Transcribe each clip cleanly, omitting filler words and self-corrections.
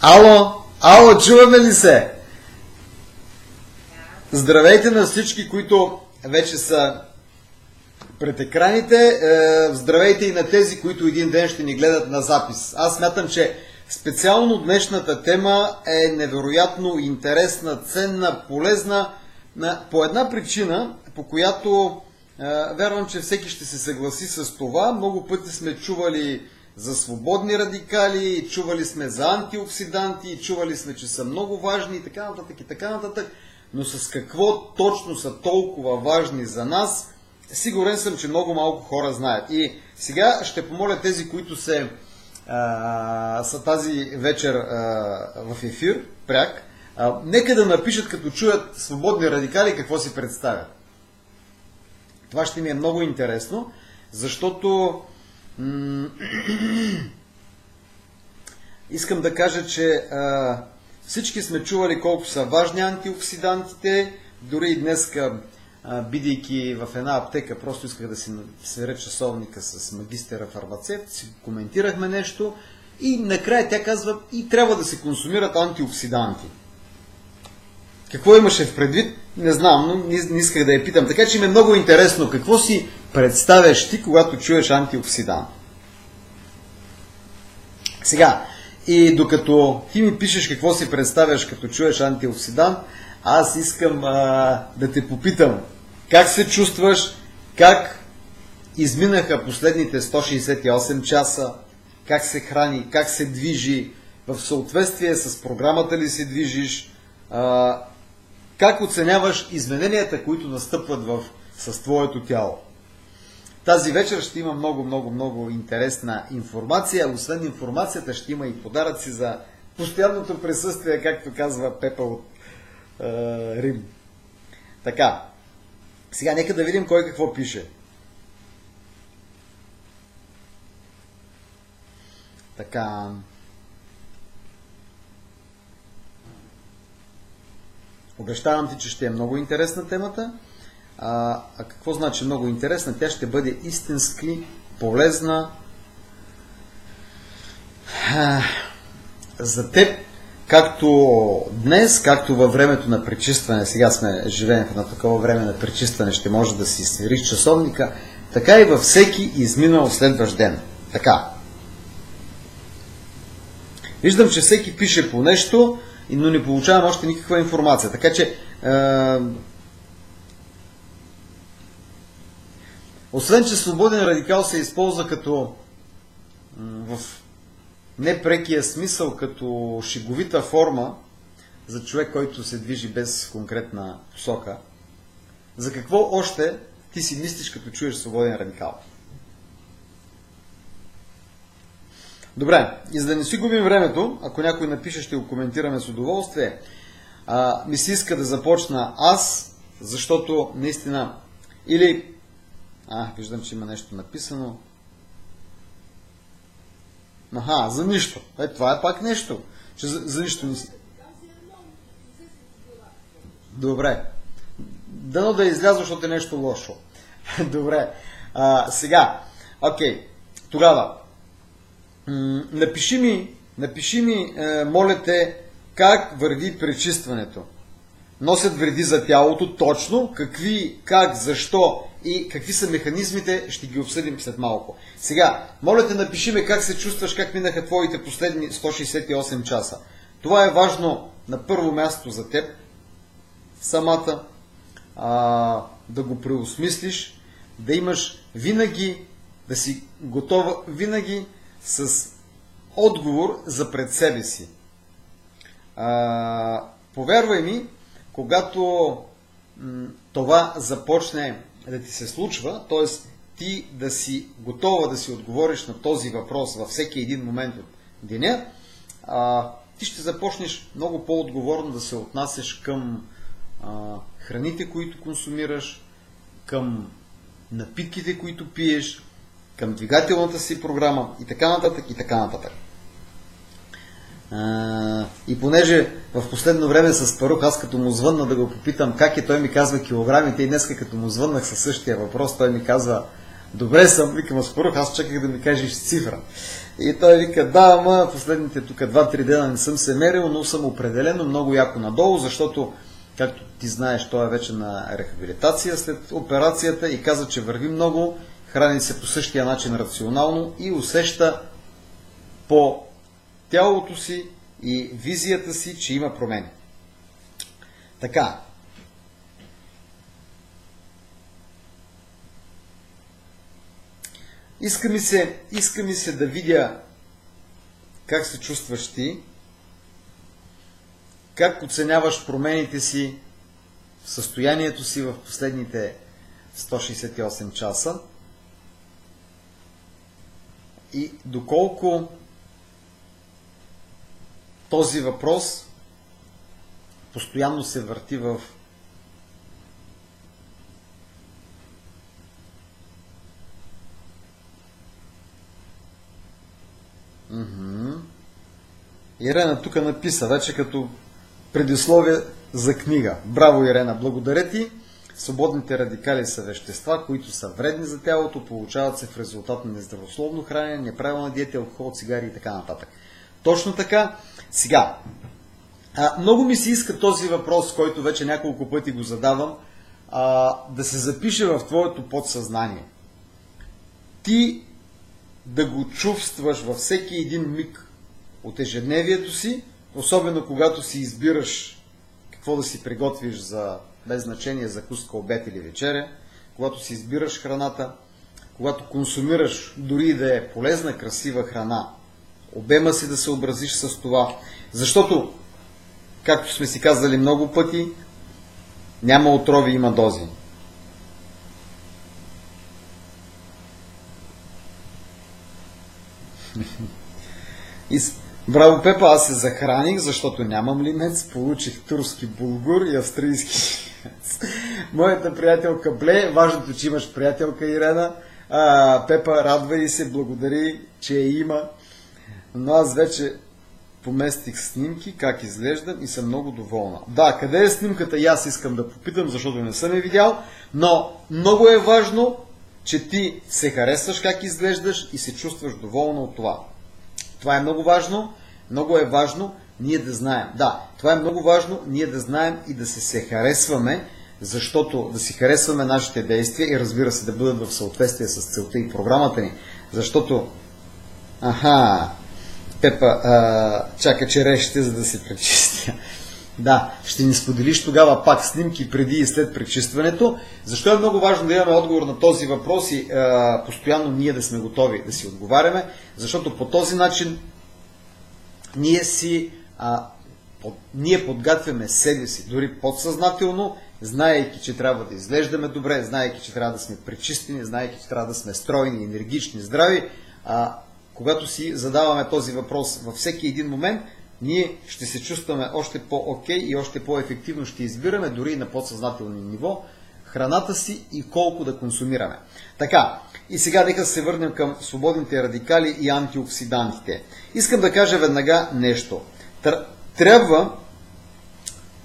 Ало, ало, чуваме ли се? Здравейте на всички, които вече са пред екраните. Здравейте и на тези, които един ден ще ни гледат на запис. Аз смятам, че специално днешната тема е невероятно интересна, ценна, полезна по една причина, по която вярвам, че всеки ще се съгласи с това. Много пъти сме чували за свободни радикали, чували сме за антиоксиданти, чували сме, че са много важни и така нататък и така нататък. Но с какво точно са толкова важни за нас, сигурен съм, че много малко хора знаят. И сега ще помоля тези, които са тази вечер в ефир, пряк, нека да напишат, като чуят свободни радикали, какво си представят. Това ще ми е много интересно, защото искам да кажа, че всички сме чували колко са важни антиоксидантите. Дори и днеска, бидейки в една аптека, просто исках да си сверя часовника с магистъра фармацевт, си коментирахме нещо и накрая тя казва, и трябва да се консумират антиоксиданти. Какво имаше в предвид? Не знам, но не исках да я питам. Така че ми е много интересно, какво си представяш ти, когато чуеш антиоксидант? Сега, и докато ти ми пишеш какво си представяш, като чуеш антиоксидант, аз искам да те попитам, как се чувстваш, как изминаха последните 168 часа, как се храни, как се движи, в съответствие с програмата ли се движиш, как оценяваш измененията, които настъпват с твоето тяло. Тази вечер ще има много интересна информация. Освен информацията ще има и подаръци за постоянното присъствие, както казва Пепа от Рим. Така, сега нека да видим кой какво пише. Така. Обещавам ти, че ще е много интересна темата. А какво значи много интересна? Тя ще бъде истински полезна за теб, както днес, както във времето на пречистване. Сега живеем в едно такова време на пречистване, ще може да си свериш часовника, така и във всеки изминал следващ ден. Така. Виждам, че всеки пише по нещо, но не получавам още никаква информация. Така че освен, че свободен радикал се използва като в непрекия смисъл, като шеговита форма за човек, който се движи без конкретна посока, за какво още ти си мислиш, като чуеш свободен радикал? Добре, и за да не си губим времето, ако някой напише, ще го коментираме с удоволствие, ми се иска да започна аз, защото наистина или виждам, че има нещо написано. За нищо. Това е пак нещо. Че за нищо не си. Добре. Дано да изляза, защото е нещо лошо. Добре. Сега. Окей. Тогава. Напиши ми, моля те, как върви пречистването. Носят вреди за тялото, точно, какви, как, защо и какви са механизмите, ще ги обсъдим след малко. Сега, моля те, напиши ме как се чувстваш, как минаха твоите последни 168 часа. Това е важно на първо място за теб, самата, да го преосмислиш, да имаш винаги, да си готова винаги с отговор за пред себе си. Повярвай ми, когато това започне да ти се случва, т.е. ти да си готова да си отговориш на този въпрос във всеки един момент от деня, ти ще започнеш много по-отговорно да се отнасяш към храните, които консумираш, към напитките, които пиеш, към двигателната си програма и така нататък и така нататък. И понеже в последно време с Парух, аз като му звънна да го попитам как е, той ми казва килограмите, и днеска като му звъннах със същия въпрос, той ми казва Добре съм, викам Аспарух, аз чаках да ми кажеш цифра. И той вика, да, ама последните тук 2-3 дена не съм се мерил, но съм определено много яко надолу, защото, както ти знаеш, той е вече на рехабилитация след операцията и каза, че върви много, храни се по същия начин рационално и усеща по тялото си и визията си, че има промени. Така. Иска ми се да видя как се чувстваш ти, как оценяваш промените си, състоянието си в последните 168 часа и доколко този въпрос постоянно се върти в Ирена тук написа, вече като предисловие за книга. Браво, Ирена, благодаря ти. Свободните радикали са вещества, които са вредни за тялото, получават се в резултат на нездравословно хранене, неправилна диета, алкохол, цигари и така нататък. Точно така. Сега, много ми се иска този въпрос, който вече няколко пъти го задавам, да се запише в твоето подсъзнание. Ти да го чувстваш във всеки един миг от ежедневието си, особено когато си избираш какво да си приготвиш за без значение закуска, обед или вечеря, когато си избираш храната, когато консумираш дори да е полезна, красива храна, обема си да се образиш с това, защото, както сме си казали много пъти, няма отрови, има дози. Браво, Пепа, аз се захраних, защото нямам лимец, получих турски булгур и австрийски лимец. Моята приятелка Бле, важното, че имаш приятелка Ирена, Пепа, радвай се, благодари, че я има, но аз вече поместих снимки, как изглеждам и съм много доволна. Да, къде е снимката и аз искам да попитам, защото не съм я видял, но много е важно, че ти се харесваш как изглеждаш и се чувстваш доволна от това. Това е много важно. Много е важно ние да знаем. Да, това е много важно ние да знаем и да се харесваме, защото да си харесваме нашите действия и разбира се да бъдат в съответствие с целта и програмата ни. Защото, Пепа, чака черешите, за да се пречистя. Да, ще ни споделиш тогава пак снимки преди и след пречистването. Защо е много важно да имаме отговор на този въпрос и постоянно ние да сме готови да си отговаряме? Защото по този начин ние подготвяме себе си, дори подсъзнателно, знаейки, че трябва да изглеждаме добре, знаейки, че трябва да сме пречистени, знаейки, че трябва да сме стройни, енергични, здрави. Когато си задаваме този въпрос във всеки един момент, ние ще се чувстваме още по-окей и още по-ефективно ще избираме, дори и на подсъзнателно ниво, храната си и колко да консумираме. Така, и сега нека се върнем към свободните радикали и антиоксидантите. Искам да кажа веднага нещо. Трябва,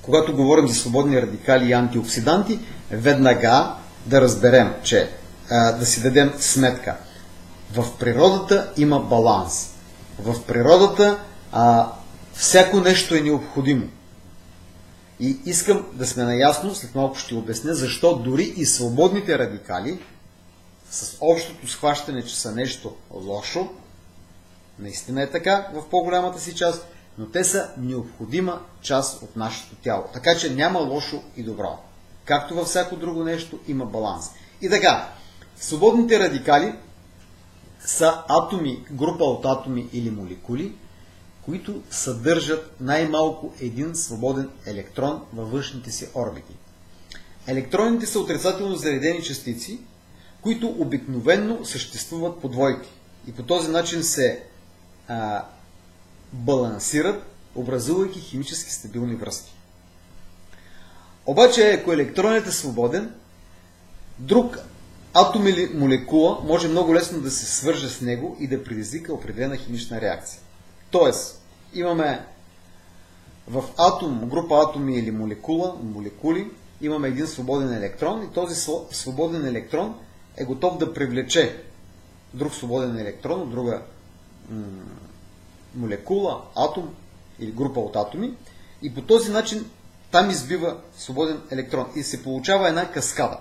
когато говорим за свободни радикали и антиоксиданти, веднага да разберем, че да си дадем сметка. В природата има баланс. В природата всяко нещо е необходимо. И искам да сме наясно, след малко ще обясня, защо дори и свободните радикали, с общото схващане, че са нещо лошо, наистина е така в по-голямата си част, но те са необходима част от нашето тяло. Така че няма лошо и добро. Както във всяко друго нещо има баланс. И така, свободните радикали са атоми, група от атоми или молекули, които съдържат най-малко един свободен електрон във външните си орбити. Електроните са отрицателно заредени частици, които обикновенно съществуват по двойки и по този начин се балансират, образувайки химически стабилни връзки. Обаче, ако електронът е свободен, друг атом или молекула може много лесно да се свърже с него и да предизвика определена химична реакция. Тоест, имаме в атом, група атоми или молекули, имаме един свободен електрон и този свободен електрон е готов да привлече друг свободен електрон от друга молекула, атом или група от атоми и по този начин там избива свободен електрон и се получава една каскада.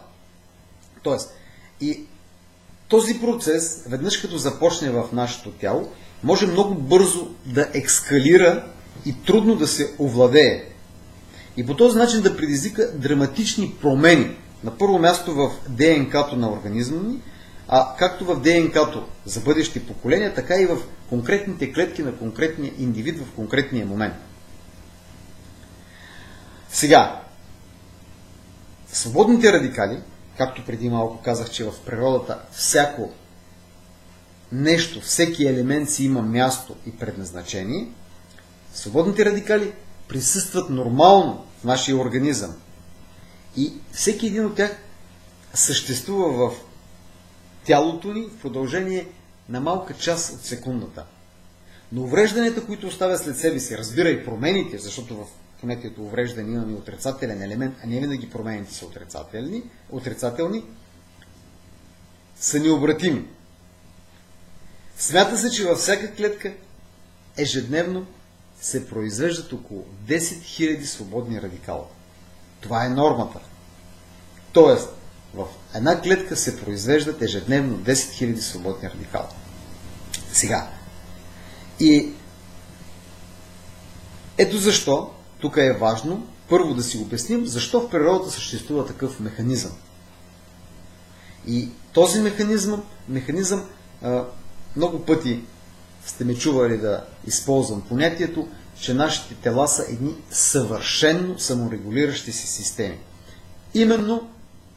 Тоест, и този процес, веднъж като започне в нашето тяло, може много бързо да екскалира и трудно да се овладее. И по този начин да предизвика драматични промени. На първо място в ДНК-то на организма ни, а както в ДНК-то за бъдещи поколения, така и в конкретните клетки на конкретния индивид в конкретния момент. Сега, свободните радикали, както преди малко казах, че в природата всяко нещо, всеки елемент си има място и предназначение, свободните радикали присъстват нормално в нашия организъм. И всеки един от тях съществува в тялото ни в продължение на малка част от секундата. Но уврежданията, които оставя след себе си, разбира и промените, защото в понятието увреждане имаме отрицателен елемент, а не винаги промените са отрицателни, са необратими. Смята се, че във всяка клетка ежедневно се произвеждат около 10 000 свободни радикала. Това е нормата. Тоест, в една клетка се произвеждат ежедневно 10 000 свободни радикала. Сега. И ето защо тук е важно първо да си обясним защо в природата съществува такъв механизъм. И този механизъм много пъти сте ме чували да използвам понятието, че нашите тела са едни съвършенно саморегулиращи се системи. Именно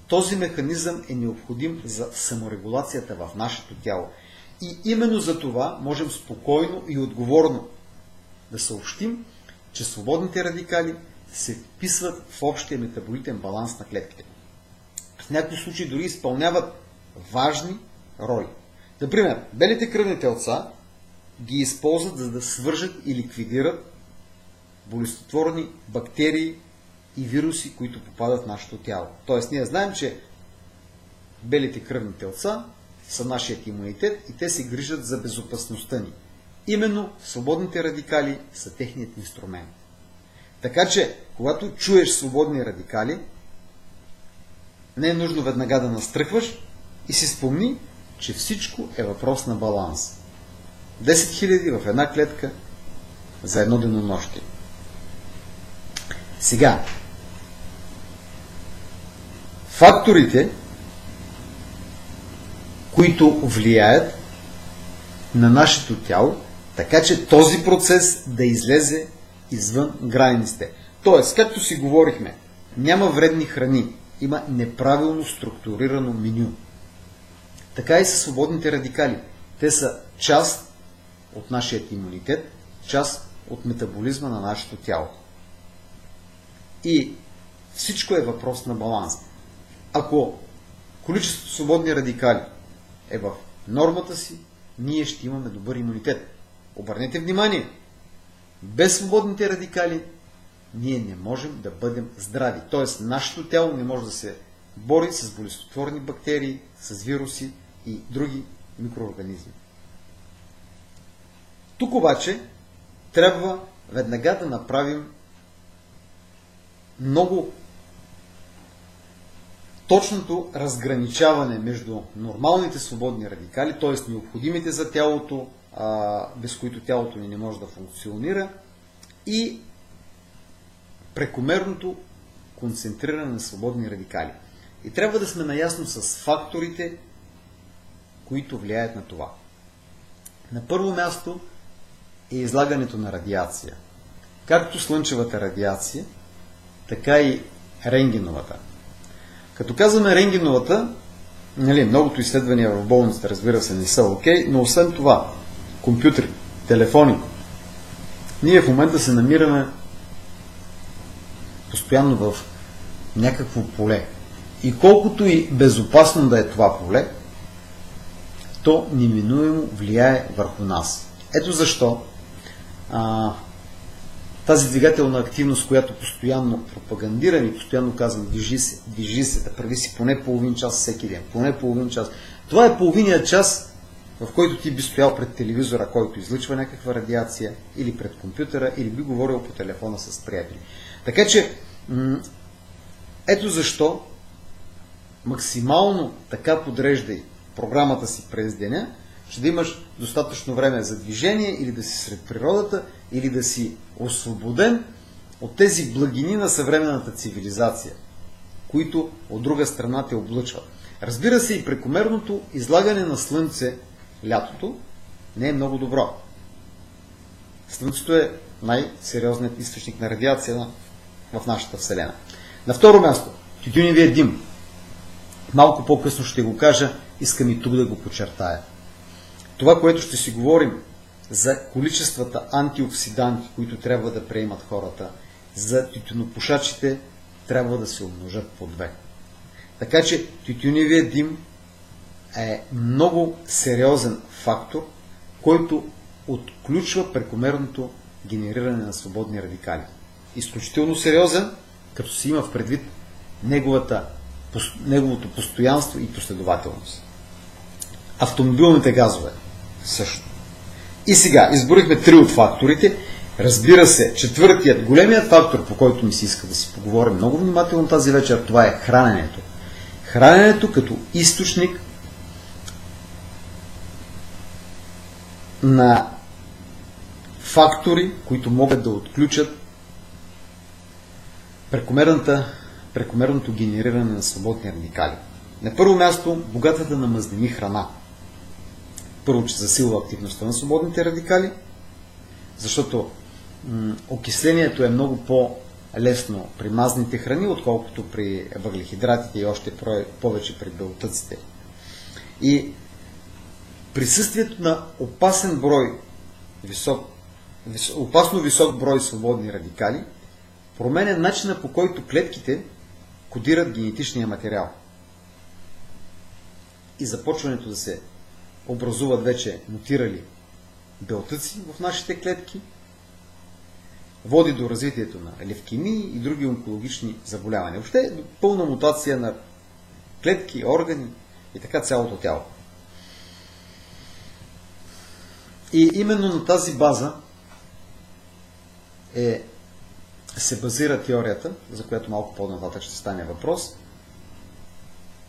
този механизъм е необходим за саморегулацията в нашето тяло. И именно за това можем спокойно и отговорно да съобщим, че свободните радикали се вписват в общия метаболитен баланс на клетките. В някои случаи дори изпълняват важни роли. Например, белите кръвни телца ги използват за да свържат и ликвидират болестотворни бактерии и вируси, които попадат в нашето тяло. Тоест, ние знаем, че белите кръвни телца са нашият имунитет и те се грижат за безопасността ни. Именно свободните радикали са техният инструмент. Така че, когато чуеш свободни радикали, не е нужно веднага да настръхваш и си спомни, че всичко е въпрос на баланс. 10 000 в една клетка за едно денонощие. Сега, факторите, които влияят на нашето тяло, така че този процес да излезе извън границите. Тоест, както си говорихме, няма вредни храни, има неправилно структурирано меню. Така и са свободните радикали. Те са част от нашия имунитет, част от метаболизма на нашето тяло. И всичко е въпрос на баланс. Ако количеството свободни радикали е в нормата си, ние ще имаме добър имунитет. Обърнете внимание, без свободните радикали ние не можем да бъдем здрави. Тоест, нашето тяло не може да се бори с болестотворни бактерии, с вируси и други микроорганизми. Тук обаче трябва веднага да направим много точното разграничаване между нормалните свободни радикали, т.е. необходимите за тялото, без които тялото ни не може да функционира, и прекомерното концентриране на свободни радикали. И трябва да сме наясно с факторите, които влияят на това. На първо място е излагането на радиация. Както слънчевата радиация, така и рентгеновата. Като казваме рентгеновата, многото изследвания в болницата, разбира се, не са окей, но освен това, компютри, телефони, ние в момента се намираме постоянно в някакво поле. И колкото и безопасно да е това поле, то неминуемо влияе върху нас. Ето защо тази двигателна активност, която постоянно пропагандирам и постоянно казвам, движи се, да прави си поне половин час всеки ден, поне половин час. Това е половиният час, в който ти би стоял пред телевизора, който излъчва някаква радиация, или пред компютъра, или би говорил по телефона с приятели. Така че, ето защо максимално така подреждай програмата си през деня, ще да имаш достатъчно време за движение, или да си сред природата, или да си освободен от тези благини на съвременната цивилизация, които от друга страна те облъчват. Разбира се, и прекомерното излагане на слънце лятото не е много добро. Слънцето е най-сериозният източник на радиация в нашата Вселена. На второ място, тютюневия дим. Малко по-късно ще го кажа, искам и тук да го подчертая. Това, което ще си говорим за количествата антиоксиданти, които трябва да приемат хората, за тютюнопушачите, трябва да се умножат по 2. Така че тютюневия дим е много сериозен фактор, който отключва прекомерното генериране на свободни радикали. Изключително сериозен, като се има в предвид неговото постоянство и последователност. Автомобилните газове също. И сега, изборихме 3 от факторите. Разбира се, четвъртият, големият фактор, по който ми се иска да си поговорим много внимателно тази вечер, това е храненето. Храненето като източник на фактори, които могат да отключат прекомерното генериране на свободни радикали. На първо място, богатата на мазнини храна. Първо, че засилва активността на свободните радикали, защото окислението е много по-лесно при мазните храни, отколкото при въглехидратите и още повече при белтъците. И присъствието на опасно висок брой свободни радикали променя начина, по който клетките кодират генетичния материал. И започването да се образуват вече мутирали белтъци в нашите клетки води до развитието на левкемии и други онкологични заболявания. Въобще до пълна мутация на клетки, органи и така цялото тяло. И именно на тази база се базира теорията, за която малко по-нататък ще стане въпрос.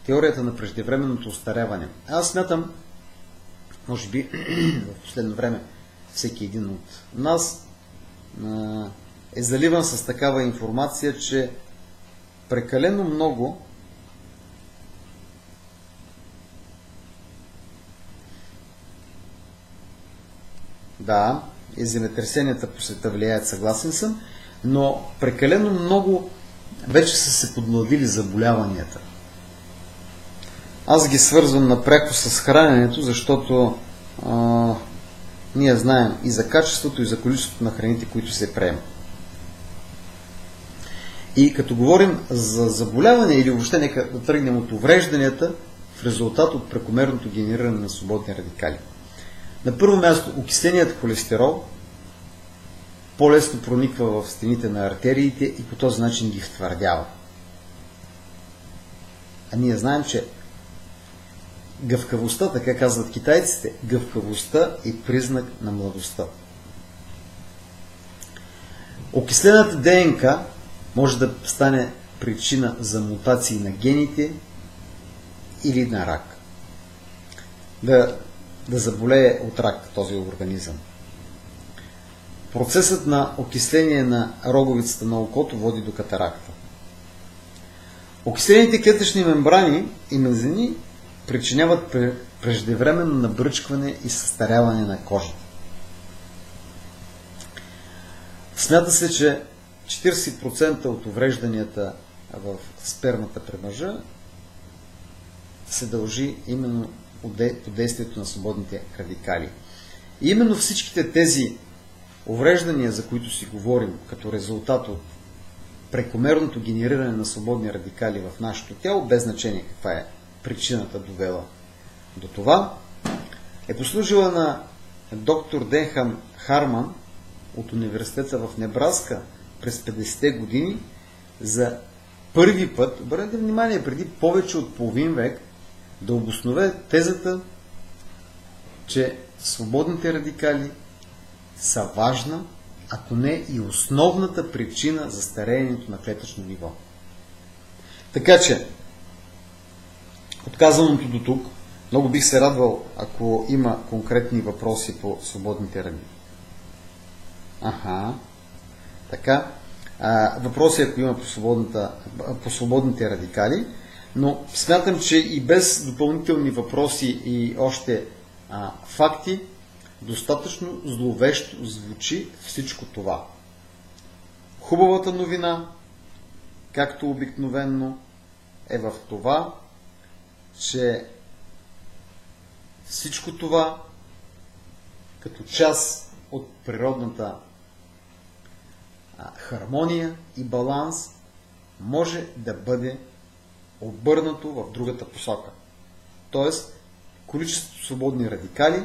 Теорията на преждевременното остаряване. Аз смятам, може би в последно време всеки един от нас е заливан с такава информация, че прекалено много и земетресенията по света влияят, съгласен съм, но прекалено много вече са се подмладили заболяванията. Аз ги свързвам напряко с храненето, защото ние знаем и за качеството, и за количеството на храните, които се приемат. И като говорим за заболяване или въобще нека да тръгнем от уврежданията в резултат от прекомерното генериране на свободни радикали. На първо място, окисленият холестерол по-лесно прониква в стените на артериите и по този начин ги втвърдява. А ние знаем, че гъвкавостта, така казват китайците, гъвкавостта е признак на младостта. Окислената ДНК може да стане причина за мутации на гените или на рак. Да заболее от рак този организъм. Процесът на окисление на роговицата на окото води до катаракта. Окислените клетъчни мембрани и мезени причиняват преждевременно набръчкване и състаряване на кожата. Смята се, че 40% от уврежданията в спермата при мъжа се дължи именно от действието на свободните радикали. И именно всичките тези увреждания, за които си говорим, като резултат от прекомерното генериране на свободни радикали в нашето тяло, без значение каква е причината довела до това, е послужила на доктор Денхам Харман от университета в Небраска през 50-те години за първи път, обърнете внимание, преди повече от половин век, да обоснове тезата, че свободните радикали са важна, ако не и основната причина за стареенето на клетъчно ниво. Така че, отказаното до тук, много бих се радвал, ако има конкретни въпроси по свободните радикали. Така. Въпроси, ако има по свободните радикали, но смятам, че и без допълнителни въпроси и още факти, достатъчно зловещо звучи всичко това. Хубавата новина, както обикновенно, е в това, че всичко това, като част от природната хармония и баланс, може да бъде обърнато в другата посока. Тоест, количеството свободни радикали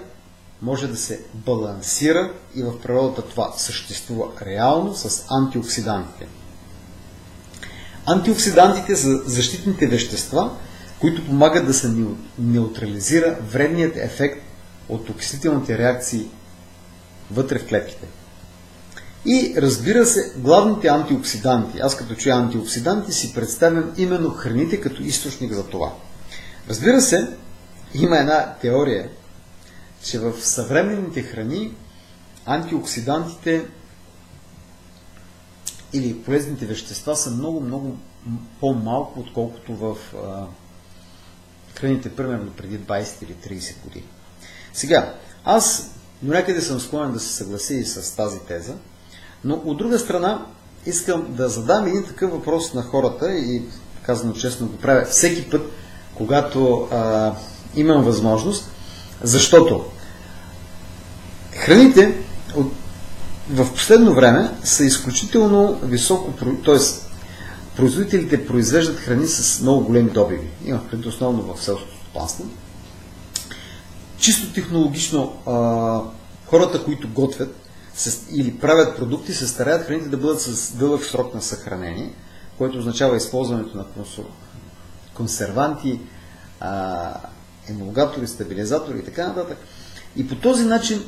може да се балансира и в природата това съществува реално с антиоксидантите. Антиоксидантите са защитните вещества, които помагат да се неутрализира вредният ефект от окислителните реакции вътре в клетките. И разбира се, главните антиоксиданти. Аз като чуя антиоксиданти си представям именно храните като източник за това. Разбира се, има една теория, че в съвременните храни антиоксидантите или полезните вещества са много по-малко, отколкото в храните, примерно преди 20 или 30 години. Сега, аз до някъде съм склонен да се съглася и с тази теза, но от друга страна искам да задам един такъв въпрос на хората и казано честно го правя всеки път, когато имам възможност, защото храните в последно време са изключително високо, т.е. производителите произвеждат храни с много големи добиви. Имах преди основно в селското стопанство. Чисто технологично хората, които готвят или правят продукти, се стараят храните да бъдат с дълъг срок на съхранение, което означава използването на консерванти, емулгатори, стабилизатори и така нататък. И по този начин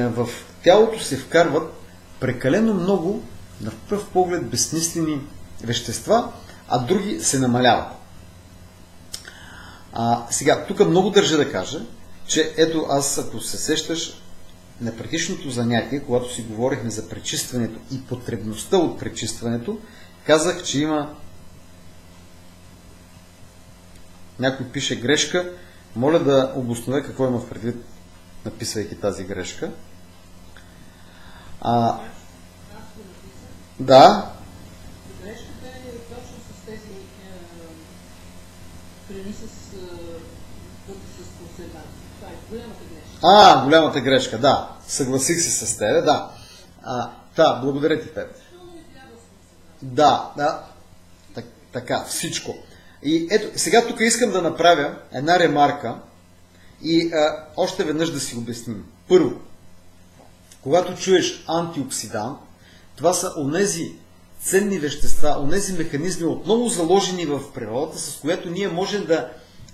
в тялото се вкарват прекалено много, на пръв поглед, безсмислени вещества, а други се намаляват. Сега, тук много държа да кажа, че ето аз, ако се сещаш, на предишното занятие, когато си говорихме за пречистването и потребността от пречистването, казах, че има някой пише грешка. Моля да обоснове какво има в предвид, написвайки тази грешка. Да. Грешката е точно с тези храни с консерванти. Това е голямата грешка. Голямата грешка, да. Съгласих се с тебе, да. Благодаря ти, Петър. Да. Така, всичко. И ето, сега тук искам да направя една ремарка и още веднъж да си обясним. Първо, когато чуеш антиоксидант, това са онези ценни вещества, онези механизми, отново заложени в природата, с което ние можем да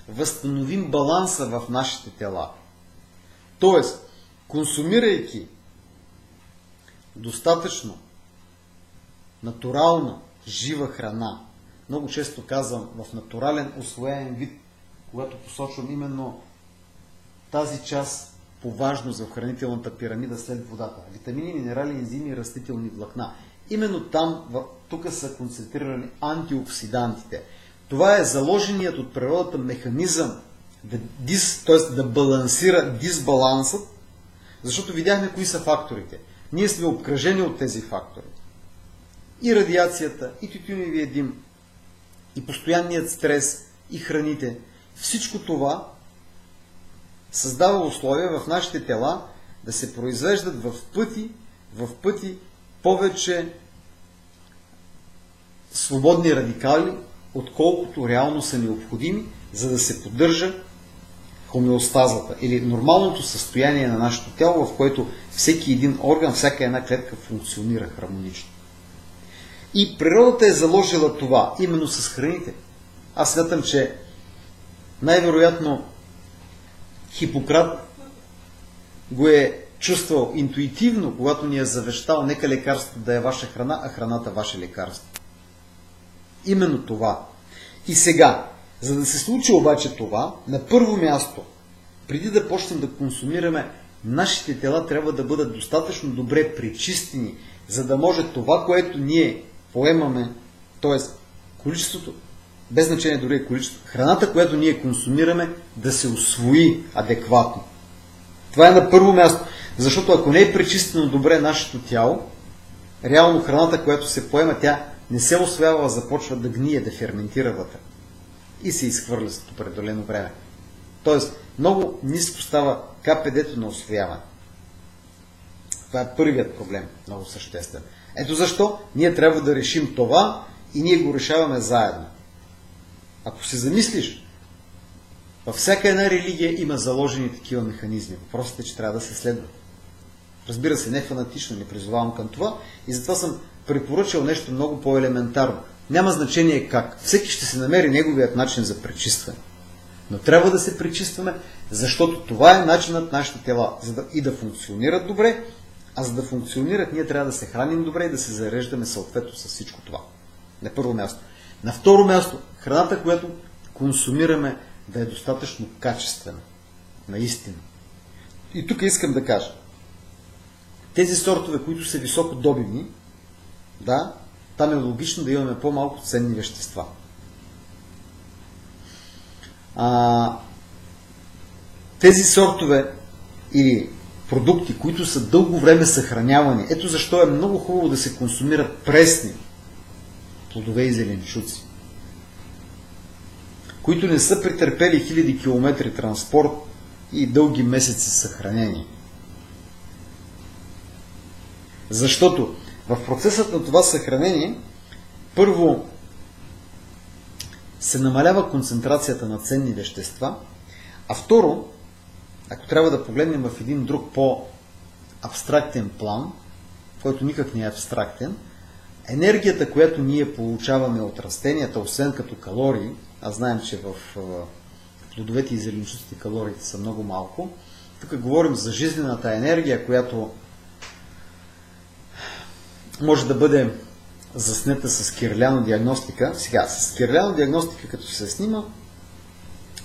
възстановим баланса в нашите тела. Тоест, консумирайки достатъчно натурална, жива храна, много често казвам в натурален, усвоен вид, когато посочвам именно тази част по важност в хранителната пирамида след водата. Витамини, минерали, ензими, растителни влакна. Именно там, тук са концентрирани антиоксидантите. Това е заложеният от природата механизъм, т.е. да балансира дисбалансът, защото видяхме кои са факторите. Ние сме обкръжени от тези фактори. И радиацията, и тютюневия дим, и постоянният стрес, и храните. Всичко това създава условия в нашите тела да се произвеждат в пъти повече свободни радикали, отколкото реално са необходими, за да се поддържа хомеостазата или нормалното състояние на нашето тяло, в което всеки един орган, всяка една клетка функционира хармонично. И природата е заложила това именно с храните. Аз смятам, че най-вероятно Хипократ го е чувствал интуитивно, когато ни е завещал нека лекарството да е ваша храна, а храната ваше лекарство. Именно това. И сега, за да се случи обаче това, на първо място, преди да почнем да консумираме, нашите тела трябва да бъдат достатъчно добре пречистени, за да може това, което ние поемаме, т.е. количеството, без значение дори е количество, храната, която ние консумираме, да се усвои адекватно. Това е на първо място, защото ако не е пречистено добре нашето тяло, реално храната, която се поема, тя не се усвоява, а започва да гние, да ферментира вътре и се изхвърля след определено време. Тоест, много ниско става КПД-то на усвояване. Това е първият проблем, много съществен. Ето защо ние трябва да решим това и ние го решаваме заедно. Ако се замислиш, във всяка една религия има заложени такива механизми. Въпросът е, че трябва да се следват. Разбира се, не фанатично, не призовавам към това и затова съм препоръчал нещо много по-елементарно. Няма значение как. Всеки ще се намери неговият начин за пречистване. Но трябва да се пречистваме, защото това е начинът нашите тела и да функционират добре, а за да функционират, ние трябва да се храним добре и да се зареждаме съответно с всичко това. На първо място. На второ място, храната, която консумираме, да е достатъчно качествена. Наистина. И тук искам да кажа. Тези сортове, които са високодобивни, да, там е логично да имаме по-малко ценни вещества. Тези сортове или продукти, които са дълго време съхранявани, ето защо е много хубаво да се консумират пресни плодове и зеленчуци, които не са претърпели хиляди километри транспорт и дълги месеци съхранение. Защото в процесът на това съхранение първо се намалява концентрацията на ценни вещества, а второ, ако трябва да погледнем в един друг по-абстрактен план, който никак не е абстрактен, енергията, която ние получаваме от растенията, освен като калории, а знаем, че в плодовете и зеленчуците калориите са много малко, тук говорим за жизнената енергия, която може да бъде заснета с кирилиана диагностика. Сега, с кирилиана диагностика, като се снима,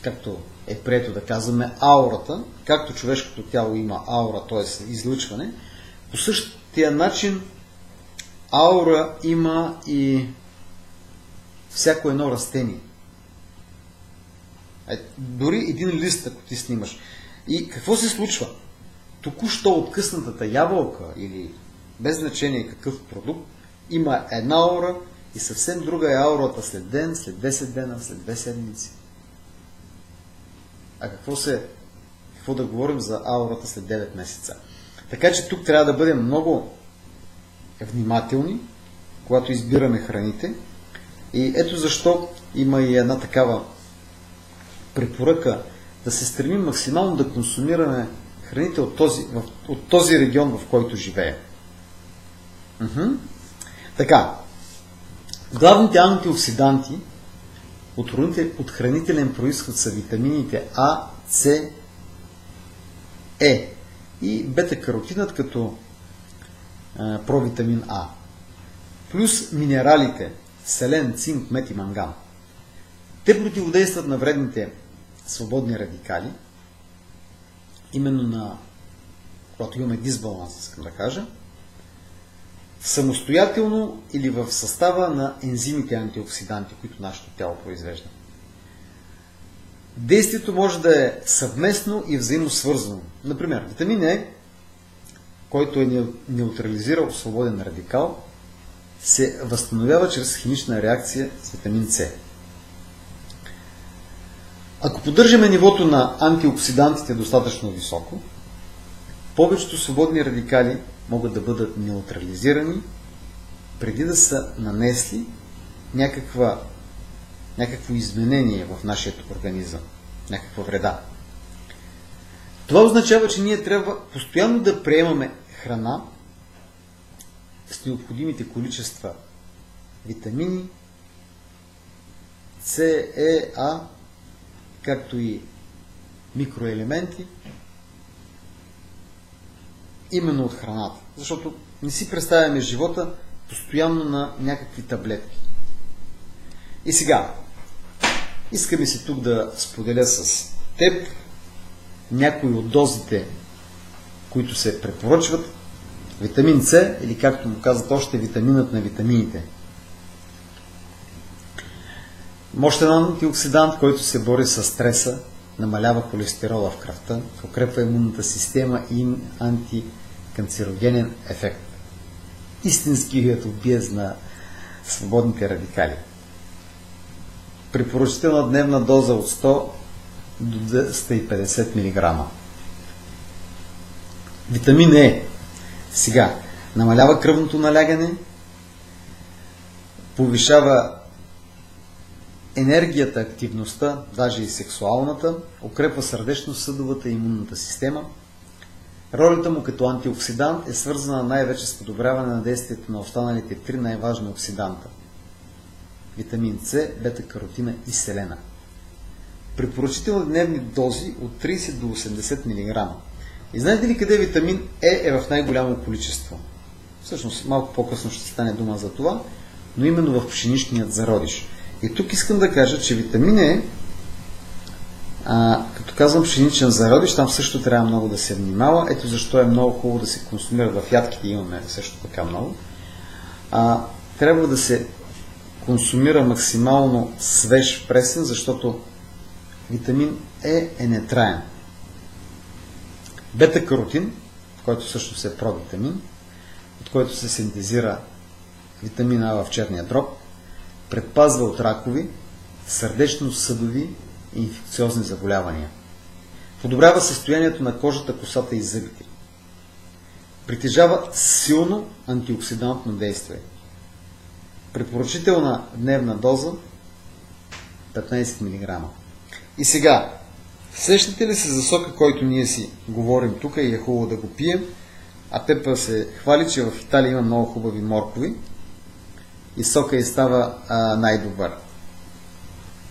както е прието да казваме аурата, както човешкото тяло има аура, т.е. излъчване, по същия начин аура има и всяко едно растение. Дори един лист, ако ти снимаш. И какво се случва? Току-що откъснатата ябълка или без значение какъв продукт, има една аура и съвсем друга е аурата след ден, след 10 дена, след 2 седмици. А какво да говорим за аурата след 9 месеца? Така че тук трябва да бъдем много внимателни, когато избираме храните. И ето защо има и една такава препоръка да се стремим максимално да консумираме храните от този регион, в който живеем. Така, главните антиоксиданти от хранителен произход са витамините А, С, Е и бета-каротинът като провитамин А, плюс минералите селен, цинк, мед и манган. Те противодействат на вредните свободни радикали, именно когато имаме дисбаланс, искам да кажа, самостоятелно или в състава на ензимите антиоксиданти, които нашето тяло произвежда. Действието може да е съвместно и взаимосвързано. Например, витамин Е, който е неутрализирал свободен радикал, се възстановява чрез химична реакция с витамин С. Ако поддържаме нивото на антиоксидантите достатъчно високо, повечето свободни радикали могат да бъдат неутрализирани преди да са нанесли някакво изменение в нашия организъм, някаква вреда. Това означава, че ние трябва постоянно да приемаме храна с необходимите количества витамини, С, Е, А, както и микроелементи, именно от храната. Защото не си представяме живота постоянно на някакви таблетки. И сега, искаме си тук да споделя с теб някои от дозите, които се препоръчват. Витамин С, или както му казват още, витаминът на витамините. Мощен антиоксидант, който се бори с стреса, намалява холестерола в кръвта, укрепва имунната система и антиканцерогенен ефект. Истинският убиец на свободните радикали. Препоръчителна дневна доза от 100 до 250 мг. Витамин Е. Сега, намалява кръвното налягане, повишава енергията, активността, даже и сексуалната, укрепва сърдечно-съдовата и имунната система. Ролята му като антиоксидант е свързана най-вече с подобряване на действието на останалите три най-важни оксиданта – витамин С, бета-каротина и селена. Препоръчителни дневни дози от 30 до 80 мг. И знаете ли къде витамин Е в най-голямо количество? Всъщност малко по-късно ще стане дума за това, но именно в пшеничният зародиш. И тук искам да кажа, че витамин Е, като казвам пшеничен зародиш, там също трябва много да се внимава. Ето защо е много хубаво да се консумира в ядките, имаме също така много. Трябва да се консумира максимално свеж пресен, защото витамин Е нетраен. Бета-каротин, който също е провитамин, от който се синтезира витамин А в черния дроб, предпазва от ракови, сърдечно-съдови и инфекциозни заболявания. Подобрява състоянието на кожата, косата и зъбите. Притежава силно антиоксидантно действие. Препоръчителна дневна доза 15 мг. И сега, сещате ли се за сока, който ние си говорим тук и е хубаво да го пием, а Пепа се хвали, че в Италия има много хубави моркови и сока и става най-добър.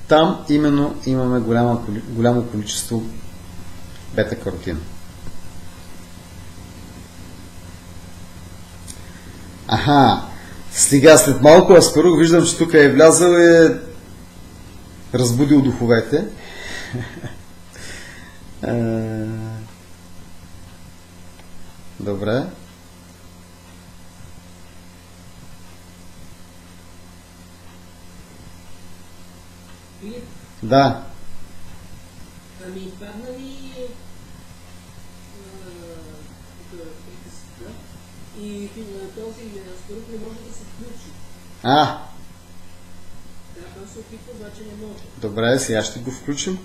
Там именно имаме голямо количество бета-каротин. Сега след малко аспарух виждам, че тук е влязъл и е разбудил духовете. Добре. Да. Падна ли приказката и този аспарух не може да се включи. Да, той се опитва, обаче не може. Добре, сега ще го включим.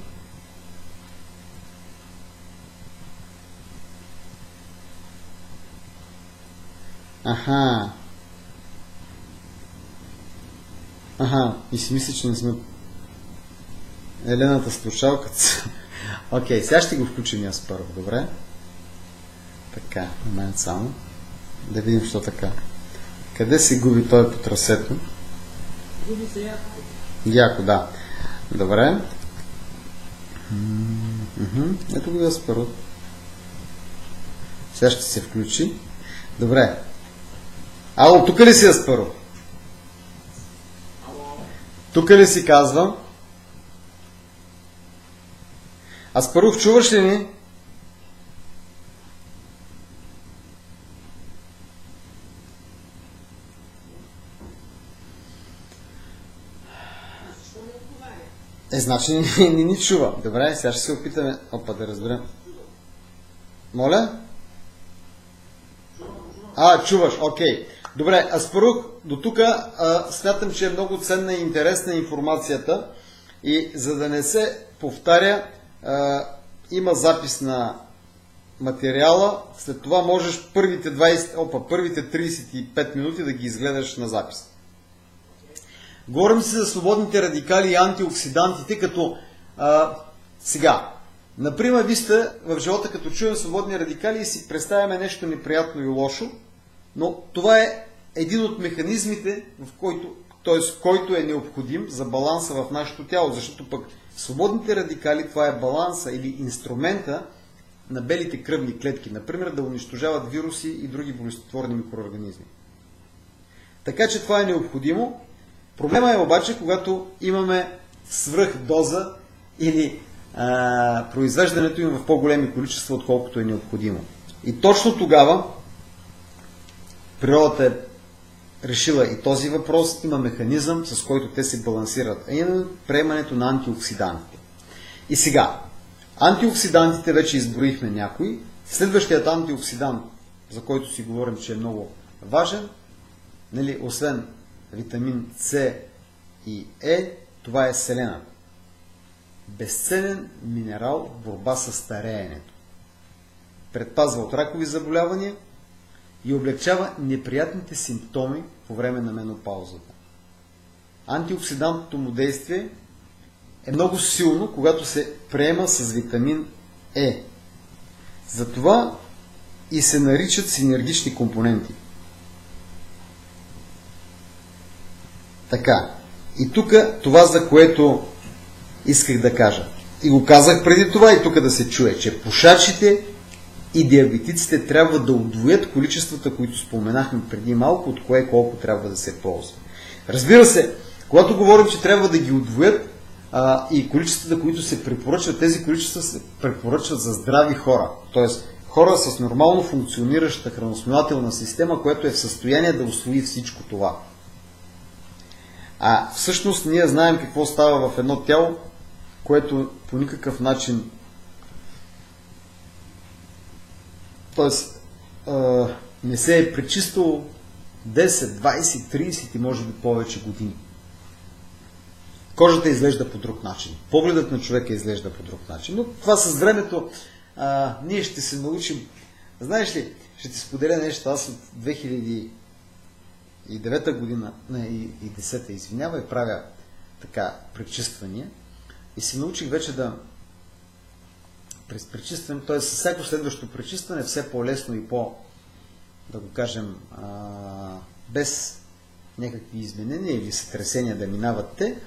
И си мисля, че не сме Елената слушалката. Окей, сега ще го включим и аз първо, добре? Така, момент само. Да видим, що така. Къде се губи той по трасето? Губи се яко. Яко, да. Добре. Ето го аз първо. Сега ще се включи. Добре. Ало, тук ли си аз първо? Тук ли си казвам? Аспарух, чуваш ли ни? Значи не ни чува. Добре, сега ще се опитаме да разберем. Моля? Чуваш, окей. Добре, Аспарух, до тук смятам, че е много ценна и интересна информацията и за да не се повтаря, има запис на материала, след това можеш първите 35 минути да ги изгледаш на запис. Говорим си за свободните радикали и антиоксидантите, като сега, Например, ви сте в живота, като чуем свободни радикали и си представяме нещо неприятно и лошо, но това е един от механизмите, който е необходим за баланса в нашето тяло, защото пък свободните радикали, това е баланса или инструмента на белите кръвни клетки, например да унищожават вируси и други болестотворни микроорганизми. Така че това е необходимо. Проблема е обаче, когато имаме свръхдоза или произвеждането им в по-големи количества, отколкото е необходимо. И точно тогава природата е решила и този въпрос, има механизъм, с който те се балансират, а именно приемането на антиоксидантите. И сега, антиоксидантите вече изброихме някои. Следващият антиоксидант, за който си говорим, че е много важен, нали, освен витамин С и Е, това е селенът. Безценен минерал в борба с стареенето. Предпазва от ракови заболявания и облегчава неприятните симптоми по време на менопаузата. Антиоксидантното му действие е много силно, когато се приема с витамин Е. Затова и се наричат синергични компоненти. Така. И тук това, за което исках да кажа. И го казах преди това и тук да се чуе, че пушачите и диабетиците трябва да удвоят количествата, които споменахме преди малко, от кое колко трябва да се ползва. Разбира се, когато говорим, че трябва да ги удвоят и количествата, които се препоръчват, тези количества се препоръчват за здрави хора. Тоест, хора с нормално функционираща храносмилателна система, която е в състояние да усвои всичко това. А всъщност ние знаем какво става в едно тяло, което по никакъв начин, т.е. не се е пречистило 10, 20, 30 и може би повече години. Кожата изглежда по друг начин. Погледът на човека изглежда по друг начин. Но това с времето ние ще се научим. Знаеш ли, ще ти споделя нещо. Аз от 2009 година, и 10-та, извинявай, правя така пречиствания и се научих вече да през пречистване, т.е. с всяко следващо пречистване все по-лесно и да го кажем, без някакви изменения или сътресения да минават те.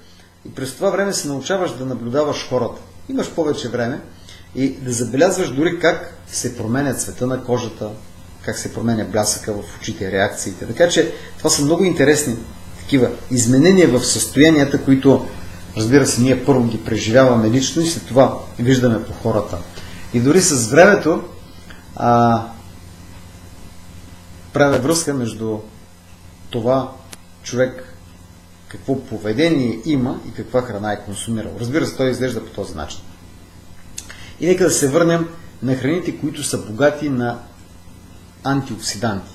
И през това време се научаваш да наблюдаваш хората. Имаш повече време и да забелязваш дори как се променя цвета на кожата, как се променя блясъка в очите, реакциите. Така че това са много интересни такива изменения в състоянията, които, разбира се, ние първо ги преживяваме лично и след това виждаме по хората. И дори с времето правя връзка между това човек какво поведение има и каква храна е консумирал. Разбира се, той изглежда по този начин. И нека да се върнем на храните, които са богати на антиоксиданти.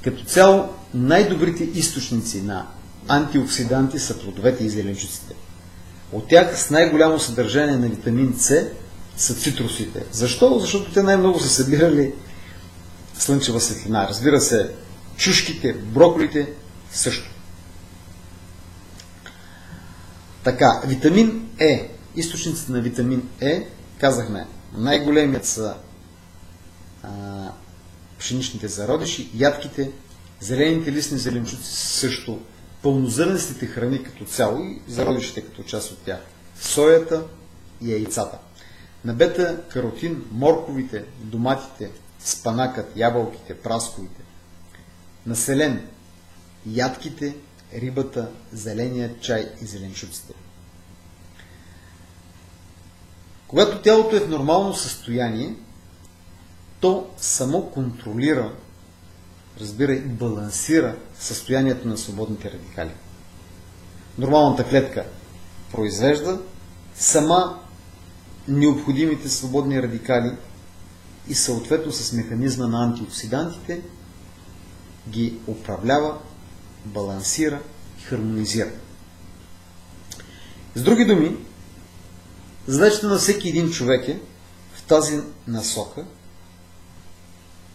Като цяло, най-добрите източници на антиоксиданти са плодовете и зеленчуците. От тях с най-голямо съдържание на витамин С са цитрусите. Защо? Защото те най-много са събирали слънчева светлина. Разбира се, чушките, броколите също. Така, витамин Е. Източниците на витамин Е, казахме, най-големият са пшеничните зародиши, ядките, зелените листни зеленчуци също, пълнозърнестите храни като цяло и зародишите като част от тях, соята и яйцата. На бета-каротин, морковите, доматите, спанакът, ябълките, прасковите. На селен, ядките, рибата, зеления чай и зеленчуците. Когато тялото е в нормално състояние, то само контролира, разбира и балансира състоянието на свободните радикали. Нормалната клетка произвежда сама необходимите свободни радикали и съответно с механизма на антиоксидантите ги управлява, балансира и хармонизира. С други думи, задачата на всеки един човек е в тази насока,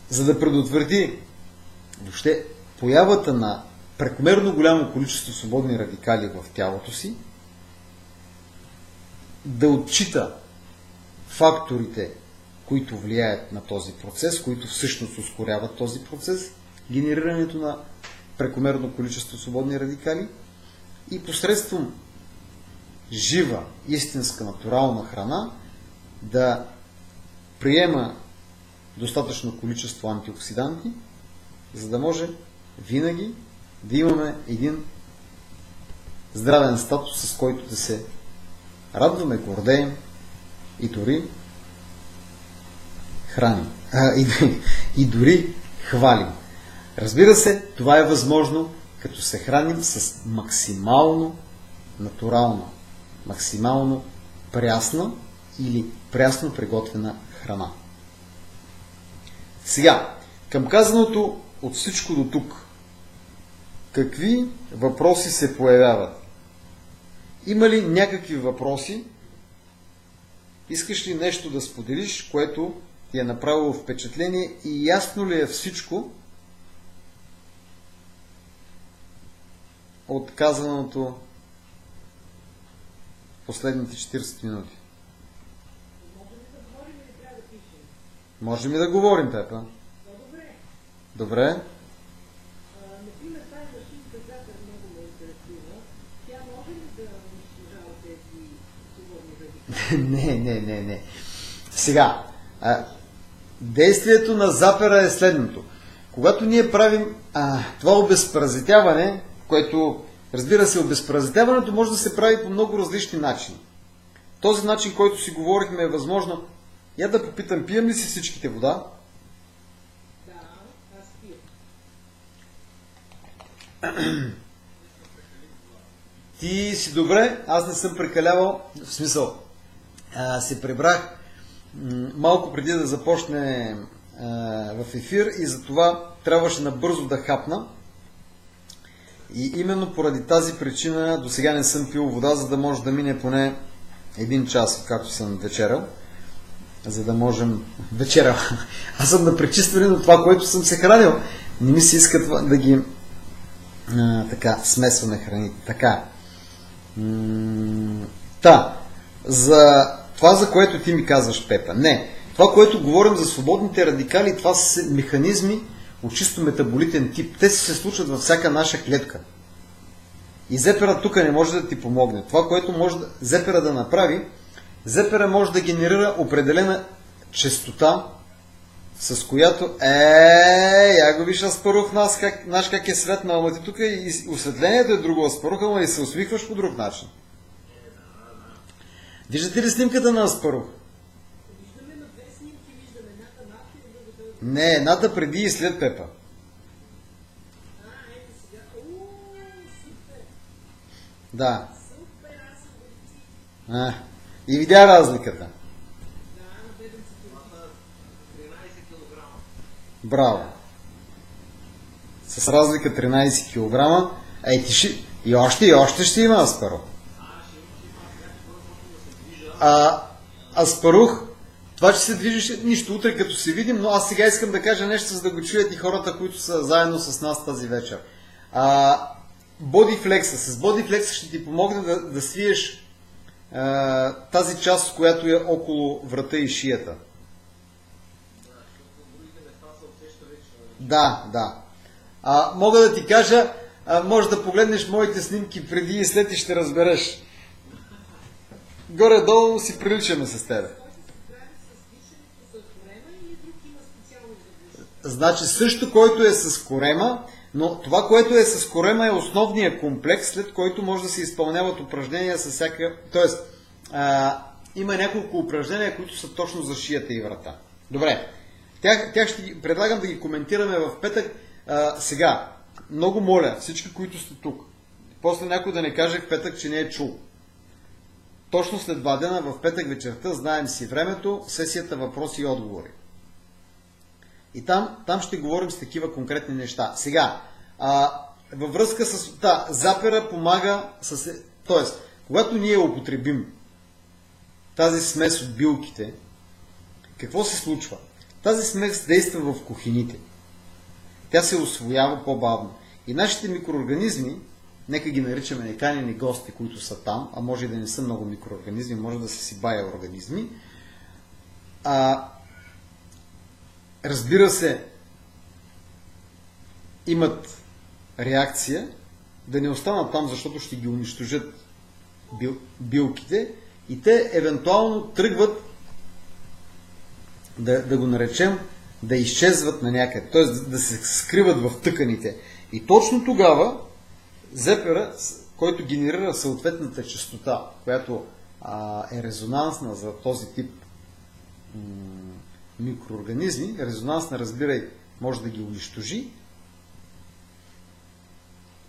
за да предотврати въобще появата на прекомерно голямо количество свободни радикали в тялото си, да отчита факторите, които влияят на този процес, които всъщност ускоряват този процес, генерирането на прекомерно количество свободни радикали, и посредством жива, истинска, натурална храна да приема достатъчно количество антиоксиданти, за да може винаги да имаме един здравен статус, с който да се радваме, гордеем и дори храним. И дори хвалим. Разбира се, това е възможно, като се храним с максимално натурална, максимално прясна или прясно приготвена храна. Сега, към казаното от всичко до тук, какви въпроси се появяват? Има ли някакви въпроси? Искаш ли нещо да споделиш, което ти е направило впечатление и ясно ли е всичко от казаното последните 40 минути? Можем ли да говорим, Пепа? Добре. Например, тази машинка, която много ме интересува, тя може ли да унищожава тези свободни радикали? Не. Сега, действието на запера е следното. Когато ние правим това обезпаразитяване, което, разбира се, обезпаразитяването може да се прави по много различни начини. Този начин, който си говорихме, е възможно. Я да попитам, пием ли си всичките вода? Да, аз пия. Ти си добре, аз не съм прекалявал, в смисъл, се прибрах малко преди да започне в ефир и затова трябваше набързо да хапна. И именно поради тази причина до сега не съм пил вода, за да може да мине поне 1 час, както съм вечерал, за да можем вечерал. Аз съм на пречистване на това, което съм се хранил. Не ми се иска това, да ги така смесваме храните. Така. За това, за което ти ми казваш, Пепа. Не. Това, което говорим за свободните радикали, това са механизми от чисто метаболитен тип. Те се случват във всяка наша клетка. И зепера тук не може да ти помогне. Това, което може зепера да направи, зепера може да генерира определена честота, с която я го виж Аспарух, наш как е светнал, ама ти тук и осветлението е друго Аспарух, ама и се усмихваш по друг начин. Виждате ли снимката на Аспарух? Виждаме на две снимки, виждаме едната над и другата. Не, едната преди и след Пепа. Ето сега. Супер! Да. Супер, аз съм вече. И видя разликата. Да, набедам се това. 13 кг. Браво. С разлика 13 кг. И още ще има Аспарух. Аспарух, това, че се движиш нищо, утре като се видим, но аз сега искам да кажа нещо, за да го чуят и хората, които са заедно с нас тази вечер. Бодифлекса. С бодифлекса ще ти помогне да свиеш тази част, която е около врата и шията. Да. Мога да ти кажа, може да погледнеш моите снимки преди и след и ще разбереш. Горе-долу си приличаме с тебе. Значи също, който е с корема, но това, което е с корема е основният комплекс, след който може да се изпълняват упражнения с всяка... Тоест, има няколко упражнения, които са точно за шията и врата. Добре, тях ще предлагам да ги коментираме в петък. Сега, много моля всички, които сте тук, после някой да не каже в петък, че не е чул. Точно след 2 дена, в петък вечерта, знаем си времето, сесията въпроси и отговори. И там ще говорим с такива конкретни неща. Сега, във връзка с... запера помага с... Тоест, когато ние употребим тази смес от билките, какво се случва? Тази смес действа в кухините. Тя се усвоява по-бавно. И нашите микроорганизми, нека ги наричаме неканени гости, които са там, а може и да не са много микроорганизми, може да са си бая организми, разбира се, имат реакция, да не останат там, защото ще ги унищожат билките и те евентуално тръгват да го наречем да изчезват на някъде, т.е. да се скриват в тъканите. И точно тогава зепера, който генерира съответната честота, която е резонансна за този тип микроорганизми, резонансна, разбирай, може да ги унищожи,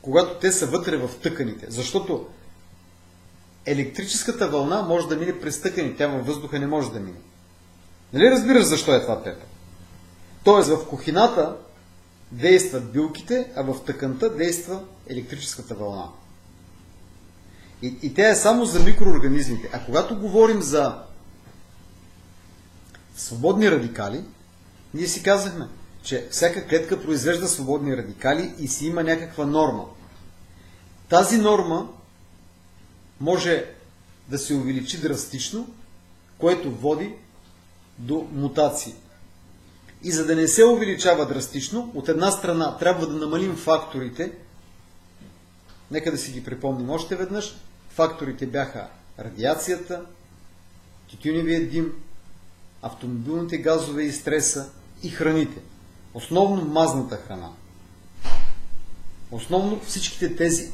когато те са вътре в тъканите. Защото електрическата вълна може да мине през тъкани, тя във въздуха не може да мине. Нали разбираш защо е това, Пепа? Тоест в кухината действат билките, а в тъканта действа електрическата вълна. И тя е само за микроорганизмите. А когато говорим за свободни радикали, ние си казахме, че всяка клетка произвежда свободни радикали и си има някаква норма. Тази норма може да се увеличи драстично, което води до мутации. И за да не се увеличава драстично, от една страна трябва да намалим факторите. Нека да си ги припомним още веднъж. Факторите бяха радиацията, тютюневия дим, автомобилните газове и стреса и храните. Основно мазната храна. Основно всичките тези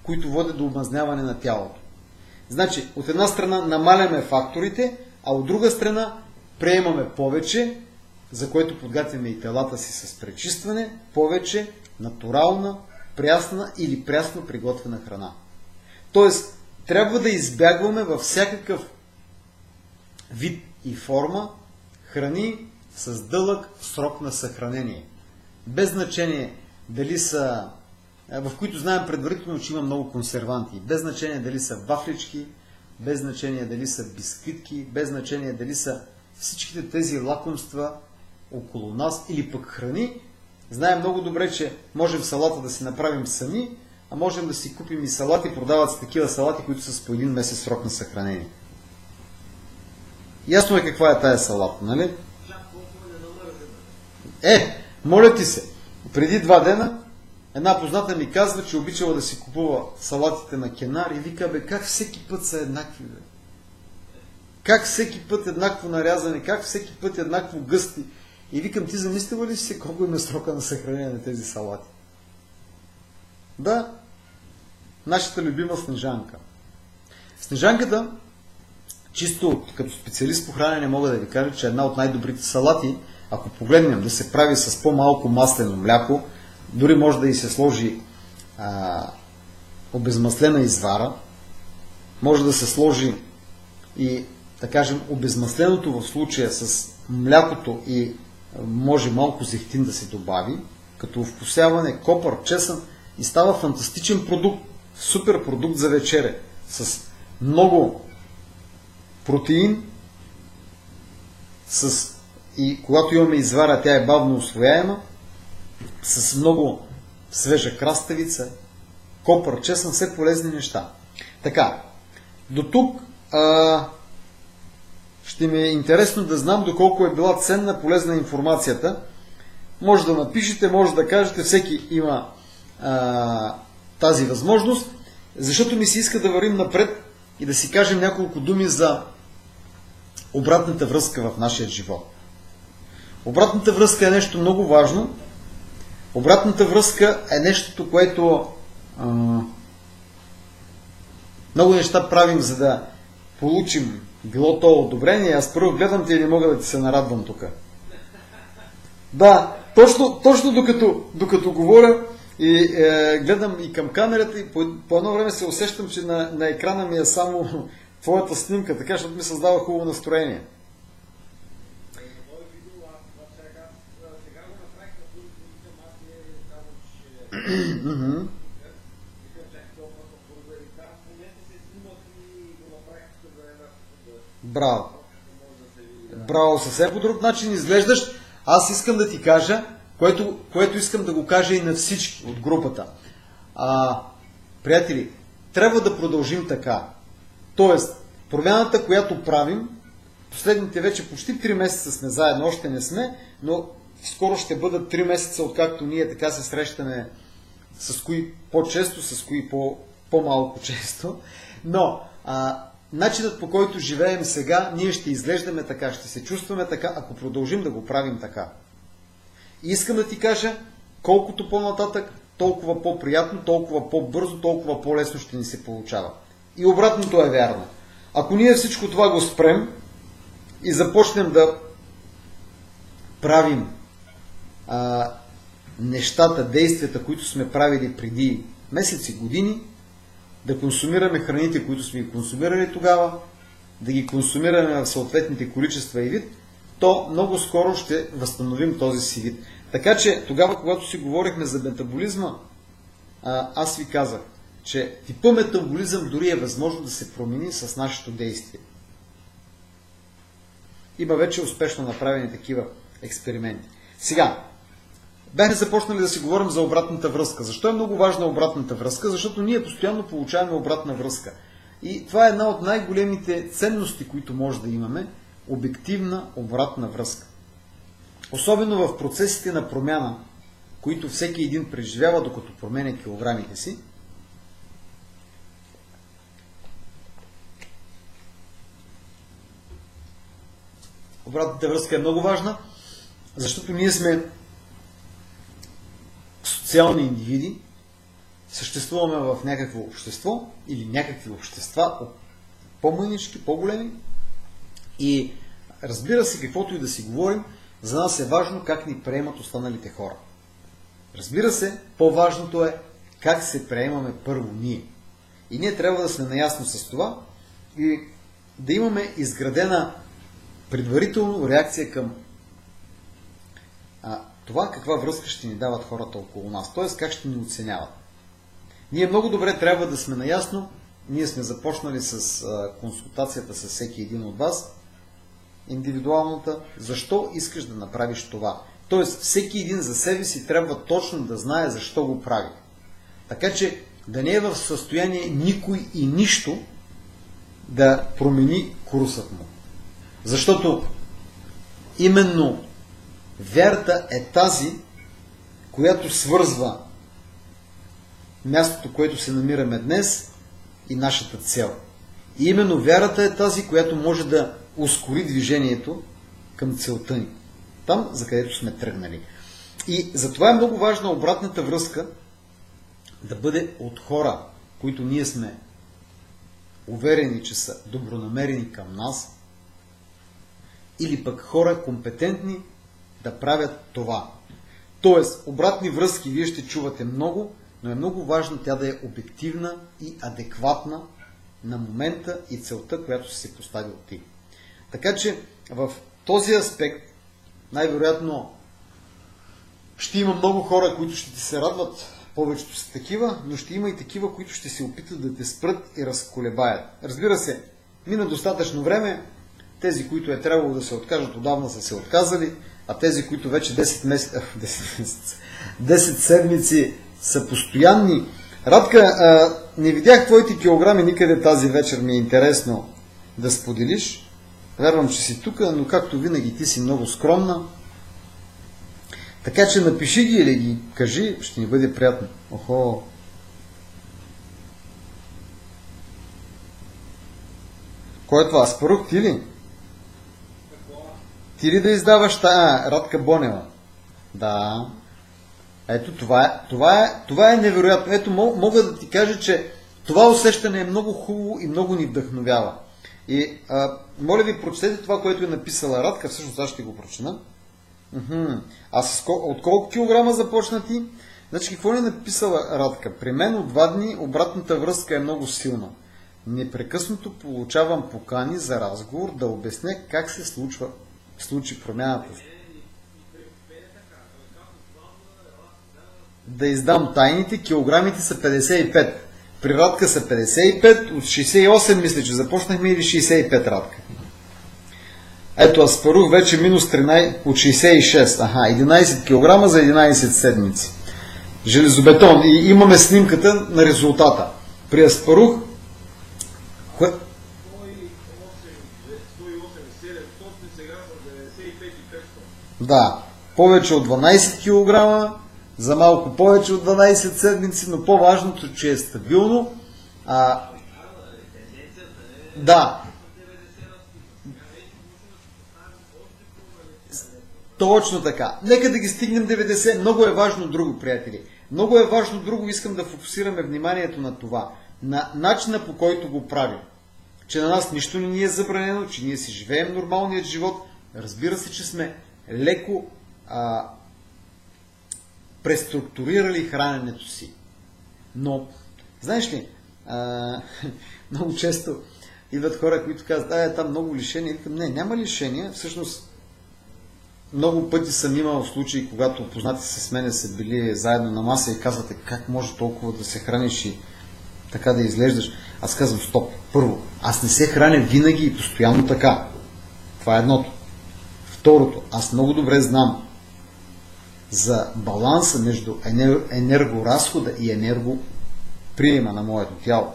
които водят до омазняване на тялото. Значи, от една страна намаляме факторите, а от друга страна приемаме повече, за което подготвяме и телата си с пречистване, повече натурална, прясна или прясно приготвена храна. Тоест, трябва да избягваме във всякакъв вид и форма храни с дълъг срок на съхранение. Без значение дали са, в които знаем предварително, че има много консерванти. Без значение дали са вафлички, без значение дали са бисквитки, без значение дали са всичките тези лакомства около нас или пък храни. Знаем много добре, че можем салата да си направим сами, а можем да си купим и салати. Продават се такива салати, които са с по един месец срок на съхранение. Ясно е каква е тая салата, нали? Моля ти се, преди 2 дена една позната ми казва, че обичала да си купува салатите на Кенар и вика, как всеки път са еднакви, бе? Как всеки път еднакво нарязане, как всеки път еднакво гъсти. И викам, ти замислила ли си се колко има срока на съхранение на тези салати? Да, нашата любима Снежанка. Снежанката, чисто като специалист по хранене, мога да ви кажа, че една от най-добрите салати, ако погледнем да се прави с по-малко маслено мляко, дори може да и се сложи обезмаслена извара, може да се сложи и, да кажем, обезмасленото в случая с млякото и може малко зехтин да се добави, като вкусяване, копър, чесън и става фантастичен продукт, супер продукт за вечеря, с много протеин, и когато имаме извара, тя е бавно усвояема, с много свежа краставица, копър, чесън, все полезни неща. Така, до тук ще ми е интересно да знам доколко е била ценна, полезна информацията. Може да напишете, може да кажете, всеки има тази възможност, защото ми се иска да вървим напред и да си кажем няколко думи за обратната връзка в нашия живот. Обратната връзка е нещо много важно. Обратната връзка е нещото, което много неща правим, за да получим било то одобрение. Аз първо гледам те и не мога да ти се нарадвам тук. Да, точно докато говоря и гледам и към камерата и по едно време се усещам, че на екрана ми е само твоята снимка, така, защото ми създава хубаво настроение. Браво. Браво, съвсем по друг начин изглеждаш. Аз искам да ти кажа, което искам да го кажа и на всички от групата. Приятели, трябва да продължим така. Тоест, промяната, която правим, последните вече почти 3 месеца сме заедно, още не сме, но скоро ще бъдат 3 месеца, откакто ние така се срещаме, с кои по-често, с кои по-малко често. Но начинът, по който живеем сега, ние ще изглеждаме така, ще се чувстваме така, ако продължим да го правим така. И искам да ти кажа, колкото по-нататък, толкова по-приятно, толкова по-бързо, толкова по-лесно ще ни се получава. И обратното е вярно. Ако ние всичко това го спрем и започнем да правим нещата, действията, които сме правили преди месеци, години, да консумираме храните, които сме ги консумирали тогава, да ги консумираме в съответните количества и вид, то много скоро ще възстановим този си вид. Така че тогава, когато си говорихме за метаболизма, аз ви казах, че типа метаболизъм дори е възможно да се промени с нашето действие. Има вече успешно направени такива експерименти. Сега, бяхме започнали да си говорим за обратната връзка. Защо е много важна обратната връзка? Защото ние постоянно получаваме обратна връзка. И това е една от най-големите ценности, които може да имаме – обективна обратна връзка. Особено в процесите на промяна, които всеки един преживява, докато променя килограмите си. Обратната връзка е много важна, защото ние сме социални индивиди, съществуваме в някакво общество или някакви общества, по-мънички, по-големи, и разбира се, каквото и да си говорим, за нас е важно как ни приемат останалите хора. Разбира се, по-важното е как се приемаме първо ние. И ние трябва да сме наясно с това и да имаме изградена предварително реакция към това каква връзка ще ни дават хората около нас, т.е. как ще ни оценяват. Ние много добре трябва да сме наясно, ние сме започнали с консултацията с всеки един от вас, индивидуалната, защо искаш да направиш това. Т.е. всеки един за себе си трябва точно да знае защо го прави. Така че да не е в състояние никой и нищо да промени курсът му. Защото именно вярата е тази, която свързва мястото, което се намираме днес, и нашата цел. И именно вярата е тази, която може да ускори движението към целта ни. Там, за където сме тръгнали. И затова е много важна обратната връзка да бъде от хора, които ние сме уверени, че са добронамерени към нас, или пък хора компетентни да правят това. Тоест, обратни връзки вие ще чувате много, но е много важно тя да е обективна и адекватна на момента и целта, която си се поставил ти. Така че в този аспект най-вероятно ще има много хора, които ще ти се радват, повечето са такива, но ще има и такива, които ще се опитат да те спрат и разколебаят. Разбира се, мина достатъчно време, тези, които е трябвало да се откажат, отдавна са се отказали, а тези, които вече 10 седмици са постоянни. Радка, не видях твоите килограми никъде тази вечер, ми е интересно да споделиш. Вярвам, че си тук, но както винаги ти си много скромна. Така че напиши ги или ги кажи, ще ни бъде приятно. Охо! Кой е това? Аспарух ти ли? Ти ли да издаваш Радка Бонева? Да. Ето това е невероятно. Ето мога да ти кажа, че това усещане е много хубаво и много ни вдъхновява. И моля ви, прочетете това, което е написала Радка. Всъщност аз ще го прочина. От колко килограма започна ти? Значи какво ни е написала Радка? При мен от 2 дни обратната връзка е много силна. Непрекъснато получавам покани за разговор да обясня как се случи промяната. Да издам тайните, килограмите са 55. При Радка са 55, от 68 мисля, че започнахме, или 65 Радка. Ето, Аспарух вече минус 13 от 66. Аха, 11 кг за 11 седмици. Железобетон. И имаме снимката на резултата. При Аспарух... Да, повече от 12 кг, за малко повече от 12 седмици, но по-важното, че е стабилно. Да. Точно така. Нека да ги стигнем 90. Много е важно друго, приятели. Много е важно друго. Искам да фокусираме вниманието на това. На начина, по който го правим. Че на нас нищо не ни е забранено, че ние си живеем нормалният живот. Разбира се, че сме леко преструктурирали храненето си. Но, знаеш ли, много често идват хора, които казват, там много лишения. Викам, не, няма лишения. Всъщност, много пъти съм имал случаи, когато познати с мене са били заедно на маса и казвате, как може толкова да се храниш и така да изглеждаш. Аз казвам, стоп. Първо, аз не се храня винаги и постоянно така. Това е едното. Второто, аз много добре знам за баланса между енергоразхода и енергоприема на моето тяло.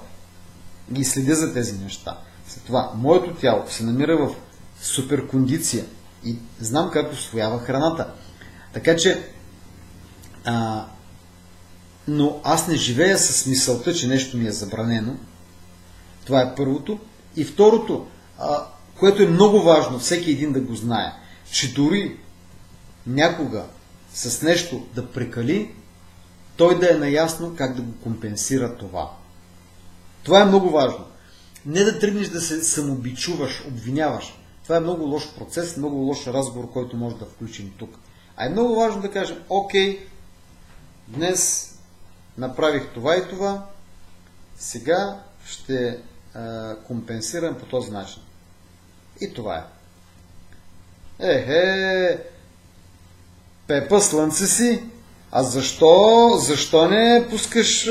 И следя за тези неща. След това, моето тяло се намира в суперкондиция и знам как усвоява храната. Така че, но аз не живея с мисълта, че нещо ми е забранено. Това е първото. И второто, което е много важно всеки един да го знае, че дори някога с нещо да прекали, той да е наясно как да го компенсира това. Това е много важно. Не да тръгнеш да се самобичуваш, обвиняваш. Това е много лош процес, много лош разговор, който може да включим тук. А е много важно да кажем, окей, днес направих това и това, сега ще компенсирам по този начин. И това е. Пепа, слънце си, а защо не пускаш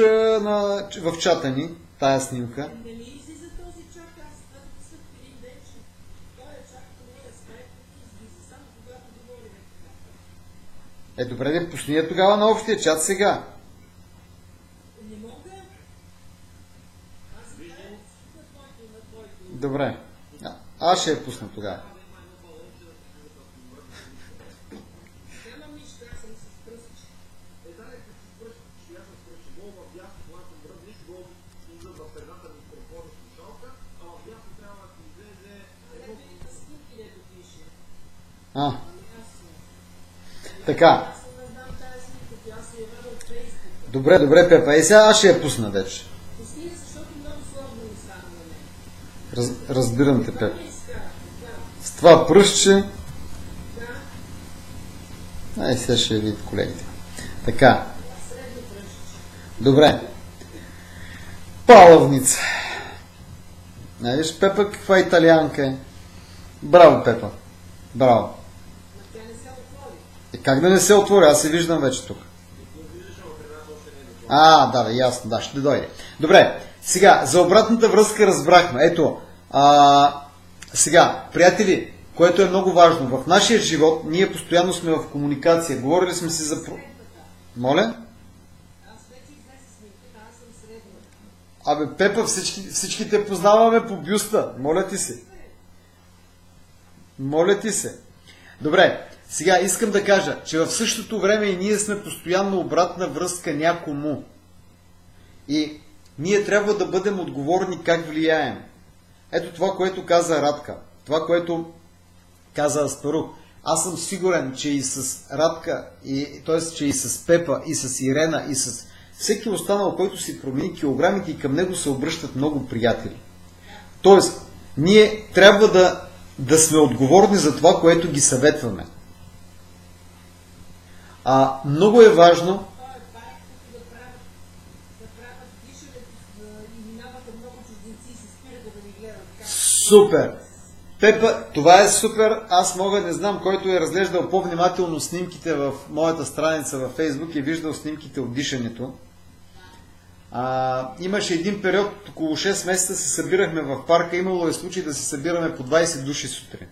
в чата ни тая снимка? Добре, да пусни я тогава на общия чат сега. Добре. Аз ще я пусна тогава. Така. Добре, Пепа. И сега аз ще я пусна вече. Разбирам те, Пепа. С това пръстче. Сега ще я видят колегите. Така. Добре. Палавница. Виж, Пепа, каква италианка е. Браво, Пепа. Браво. Как да не се отвори? Аз се виждам вече тук. Ясно, ще дойде. Добре, сега, за обратната връзка разбрахме. Ето, сега, приятели, което е много важно, в нашия живот ние постоянно сме в комуникация. Говорили сме си за... Моля? Пепа, всички те познаваме по бюста. Моля ти се. Добре. Сега искам да кажа, че в същото време и ние сме постоянно обратна връзка някому. И ние трябва да бъдем отговорни как влияем. Ето това, което каза Радка. Това, което каза Аспарух. Аз съм сигурен, че и с Радка, т.е. че и с Пепа, и с Ирена, и с всеки останал, който си промени килограмите и към него се обръщат много приятели. Тоест, ние трябва да сме отговорни за това, което ги съветваме. Много е важно Супер! Пепа, това е супер. Аз не знам, който е разглеждал по-внимателно снимките в моята страница във Фейсбук и е виждал снимките от дишането. Имаше един период, около 6 месеца се събирахме в парка, имало е случай да се събираме по 20 души сутрин.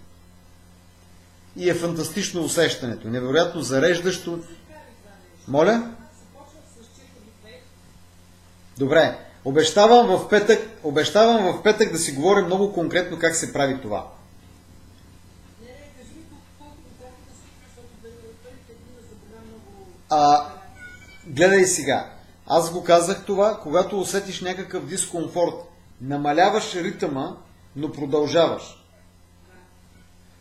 И е фантастично усещането, невероятно зареждащо. Моля? Добре, обещавам в петък да си говорим много конкретно как се прави това. Гледай сега. Аз го казах това, когато усетиш някакъв дискомфорт, намаляваш ритъма, но продължаваш.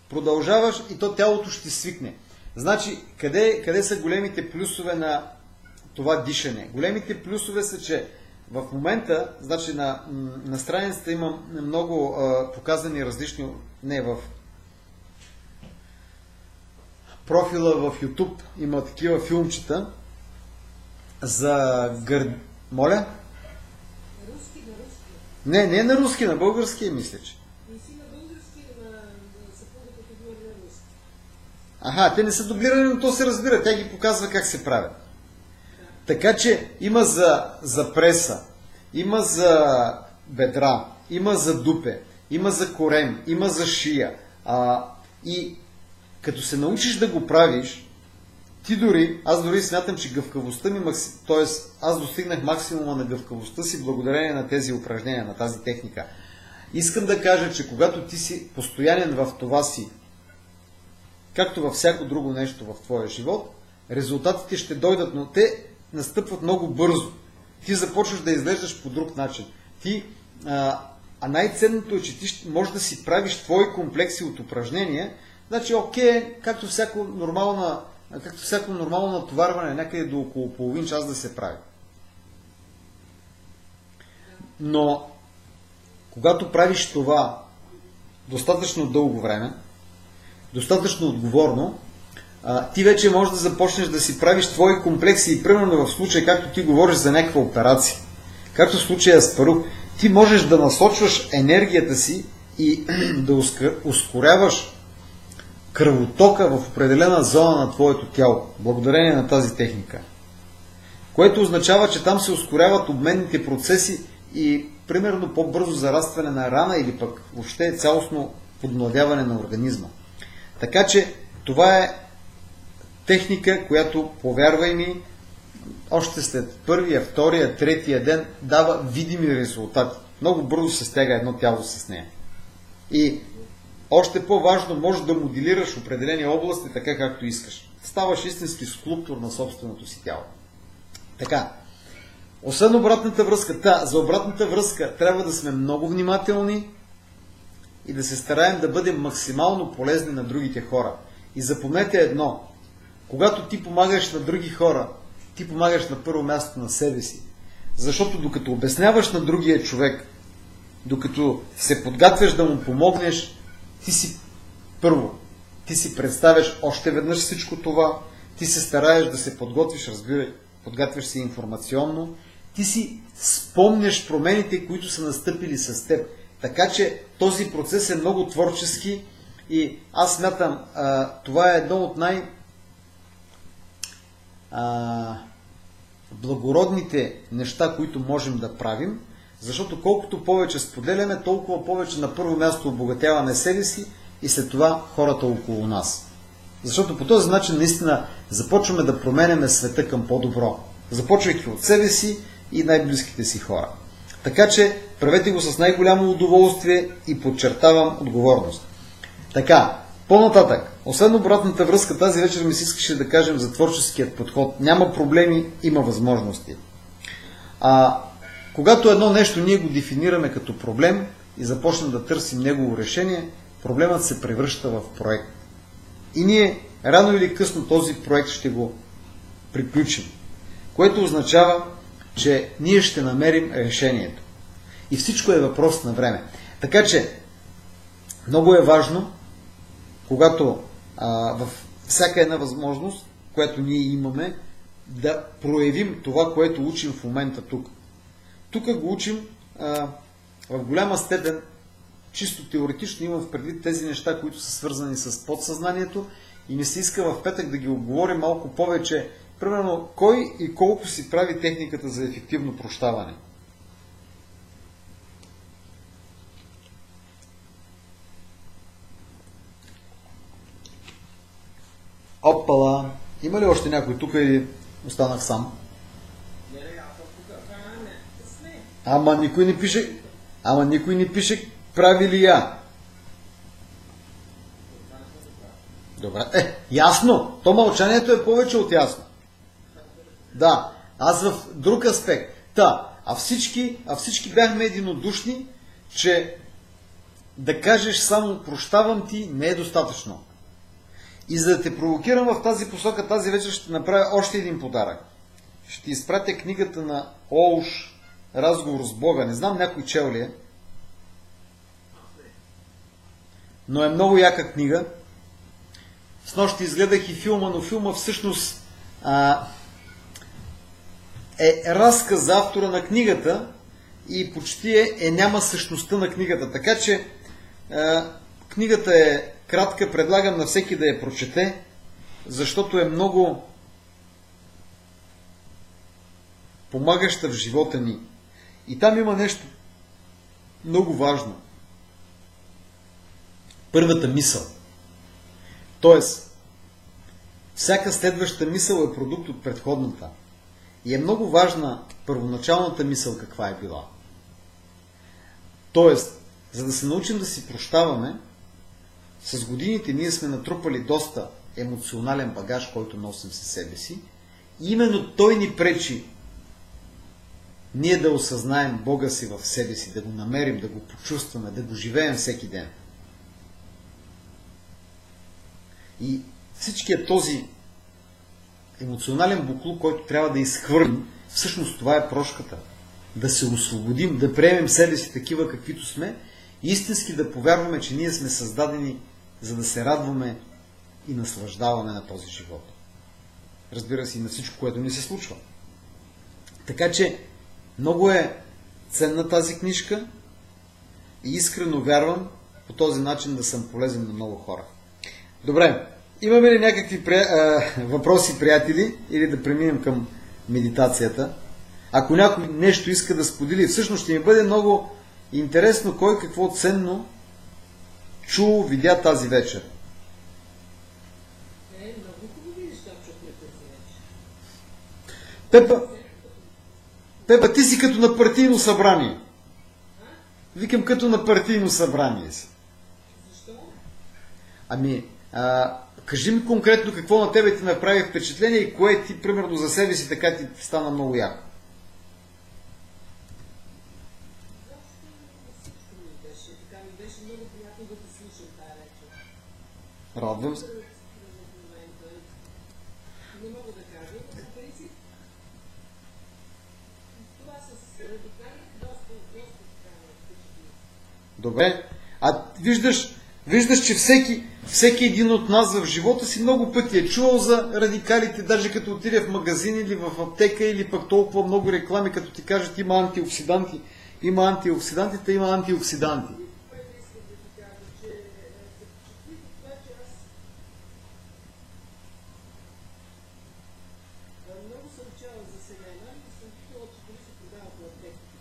Продължаваш и то тялото ще свикне. Значи, къде са големите плюсове на това дишане? Големите плюсове са, че в момента, значи на страницата имам много показани различни, в профила в YouTube има такива филмчета за Моля? На руски. Не на руски, на български мисля, че. И си на български, на съпругата ти говори на руски. Те не са дублирани, но то се разбира. Тя ги показва как се правят. Така че има за преса, има за бедра, има за дупе, има за корем, има за шия. И като се научиш да го правиш, аз дори смятам, че гъвкавостта ми, т.е. аз достигнах максимума на гъвкавостта си благодарение на тези упражнения, на тази техника. Искам да кажа, че когато ти си постоянен в това си, както във всяко друго нещо в твоя живот, резултатите ще дойдат, но те настъпват много бързо. Ти започваш да изглеждаш по друг начин. Най-ценното е, че ти можеш да си правиш твои комплекси от упражнения. Значи, както всяко нормално натоварване, някъде до около половин час да се прави. Но, когато правиш това достатъчно дълго време, достатъчно отговорно, ти вече можеш да започнеш да си правиш твои комплекси и примерно в случай, както ти говориш за някаква операция, както в случая с парук, ти можеш да насочваш енергията си и да ускоряваш кръвотока в определена зона на твоето тяло, благодарение на тази техника. Което означава, че там се ускоряват обменните процеси и примерно по-бързо зарастване на рана или пък въобще цялостно подмладяване на организма. Така че това е техника, която, повярвай ми, още след първия, втория, третия ден дава видими резултати. Много бързо се стяга едно тяло с нея. И още по-важно, можеш да моделираш определени области така, както искаш. Ставаш истински скулптор на собственото си тяло. Така, освен обратната връзка, за обратната връзка трябва да сме много внимателни и да се стараем да бъдем максимално полезни на другите хора. И запомнете едно, когато ти помагаш на други хора, ти помагаш на първо място на себе си. Защото докато обясняваш на другия човек, докато се подготвяш да му помогнеш, ти си представяш още веднъж всичко това, ти се стараеш да се подготвиш, подготвяш се информационно, ти си спомняш промените, които са настъпили с теб. Така че този процес е много творчески и аз смятам, това е едно от благородните неща, които можем да правим, защото колкото повече споделяме, толкова повече на първо място обогатяваме себе си и след това хората около нас. Защото по този начин наистина започваме да променяме света към по-добро, започвайки от себе си и най-близките си хора. Така че правете го с най-голямо удоволствие и подчертавам отговорност. Така, по-нататък, освен обратната връзка, тази вечер ми се искаше да кажем за творческият подход. Няма проблеми, има възможности. Когато едно нещо ние го дефинираме като проблем и започнем да търсим негово решение, проблемът се превръща в проект. И ние рано или късно този проект ще го приключим. Което означава, че ние ще намерим решението. И всичко е въпрос на време. Така че, много е важно, когато в всяка една възможност, която ние имаме, да проявим това, което учим в момента тук. Тук го учим в голяма степен, чисто теоретично имам в предвид тези неща, които са свързани с подсъзнанието и ми се иска в петък да ги обговорим малко повече. Примерно, кой и колко си прави техниката за ефективно прощаване. Опала! Има ли още някой тук или останах сам? Ама никой не пише прави ли я? Добре. Ясно! То мълчанието е повече от ясно. Да, аз в друг аспект. А всички бяхме единодушни, че да кажеш само прощавам ти не е достатъчно. И за да те провокирам в тази посока, тази вечер ще направя още един подарък. Ще ти изпратя книгата на Олш "Разговор с Бога". Не знам някой чел ли е, но е много яка книга. Снощи изгледах и филма, но филма всъщност е разказ за автора на книгата и почти няма същността на книгата. Така че книгата е кратка, предлагам на всеки да я прочете, защото е много помагаща в живота ни. И там има нещо много важно. Първата мисъл. Тоест, всяка следваща мисъл е продукт от предходната. И е много важна първоначалната мисъл каква е била. Тоест, за да се научим да си прощаваме, с годините ние сме натрупали доста емоционален багаж, който носим със себе си. И именно той ни пречи ние да осъзнаем Бога си в себе си, да го намерим, да го почувстваме, да го живеем всеки ден. И всичкият този емоционален буклук, който трябва да изхвърлим, всъщност това е прошката. Да се освободим, да приемем себе си такива каквито сме и истински да повярваме, че ние сме създадени за да се радваме и наслаждаваме на този живот. Разбира се, и на всичко, което ни се случва. Така че много е ценна тази книжка и искрено вярвам по този начин да съм полезен на много хора. Добре, имаме ли някакви въпроси, приятели, или да преминем към медитацията? Ако някой нещо иска да сподели, всъщност ще ми бъде много интересно кой какво ценно чул, видя тази вечер. Много хубави неща чухме тази вечер. Пепа, ти си като на партийно събрание. Викам като на партийно събрание си. Защо? Ами, кажи ми конкретно какво на тебе ти направи впечатление и кое ти, примерно, за себе си така ти стана много яко. Ми беше много приятно да те слушам тази вечер. Радвам се. Не мога да кажа, но по принцип това с радикали доста така впечатлено. Добре. А виждаш, че всеки един от нас в живота си много пъти е чувал за радикалите, даже като отиде в магазин или в аптека, или пък толкова много реклами, като ти кажат има антиоксиданти. Има антиоксидантите, има антиоксиданти. Което искам да ти кажа, че това, че аз много съм чела за Селена и съм питала, че дали се продават в аптеките.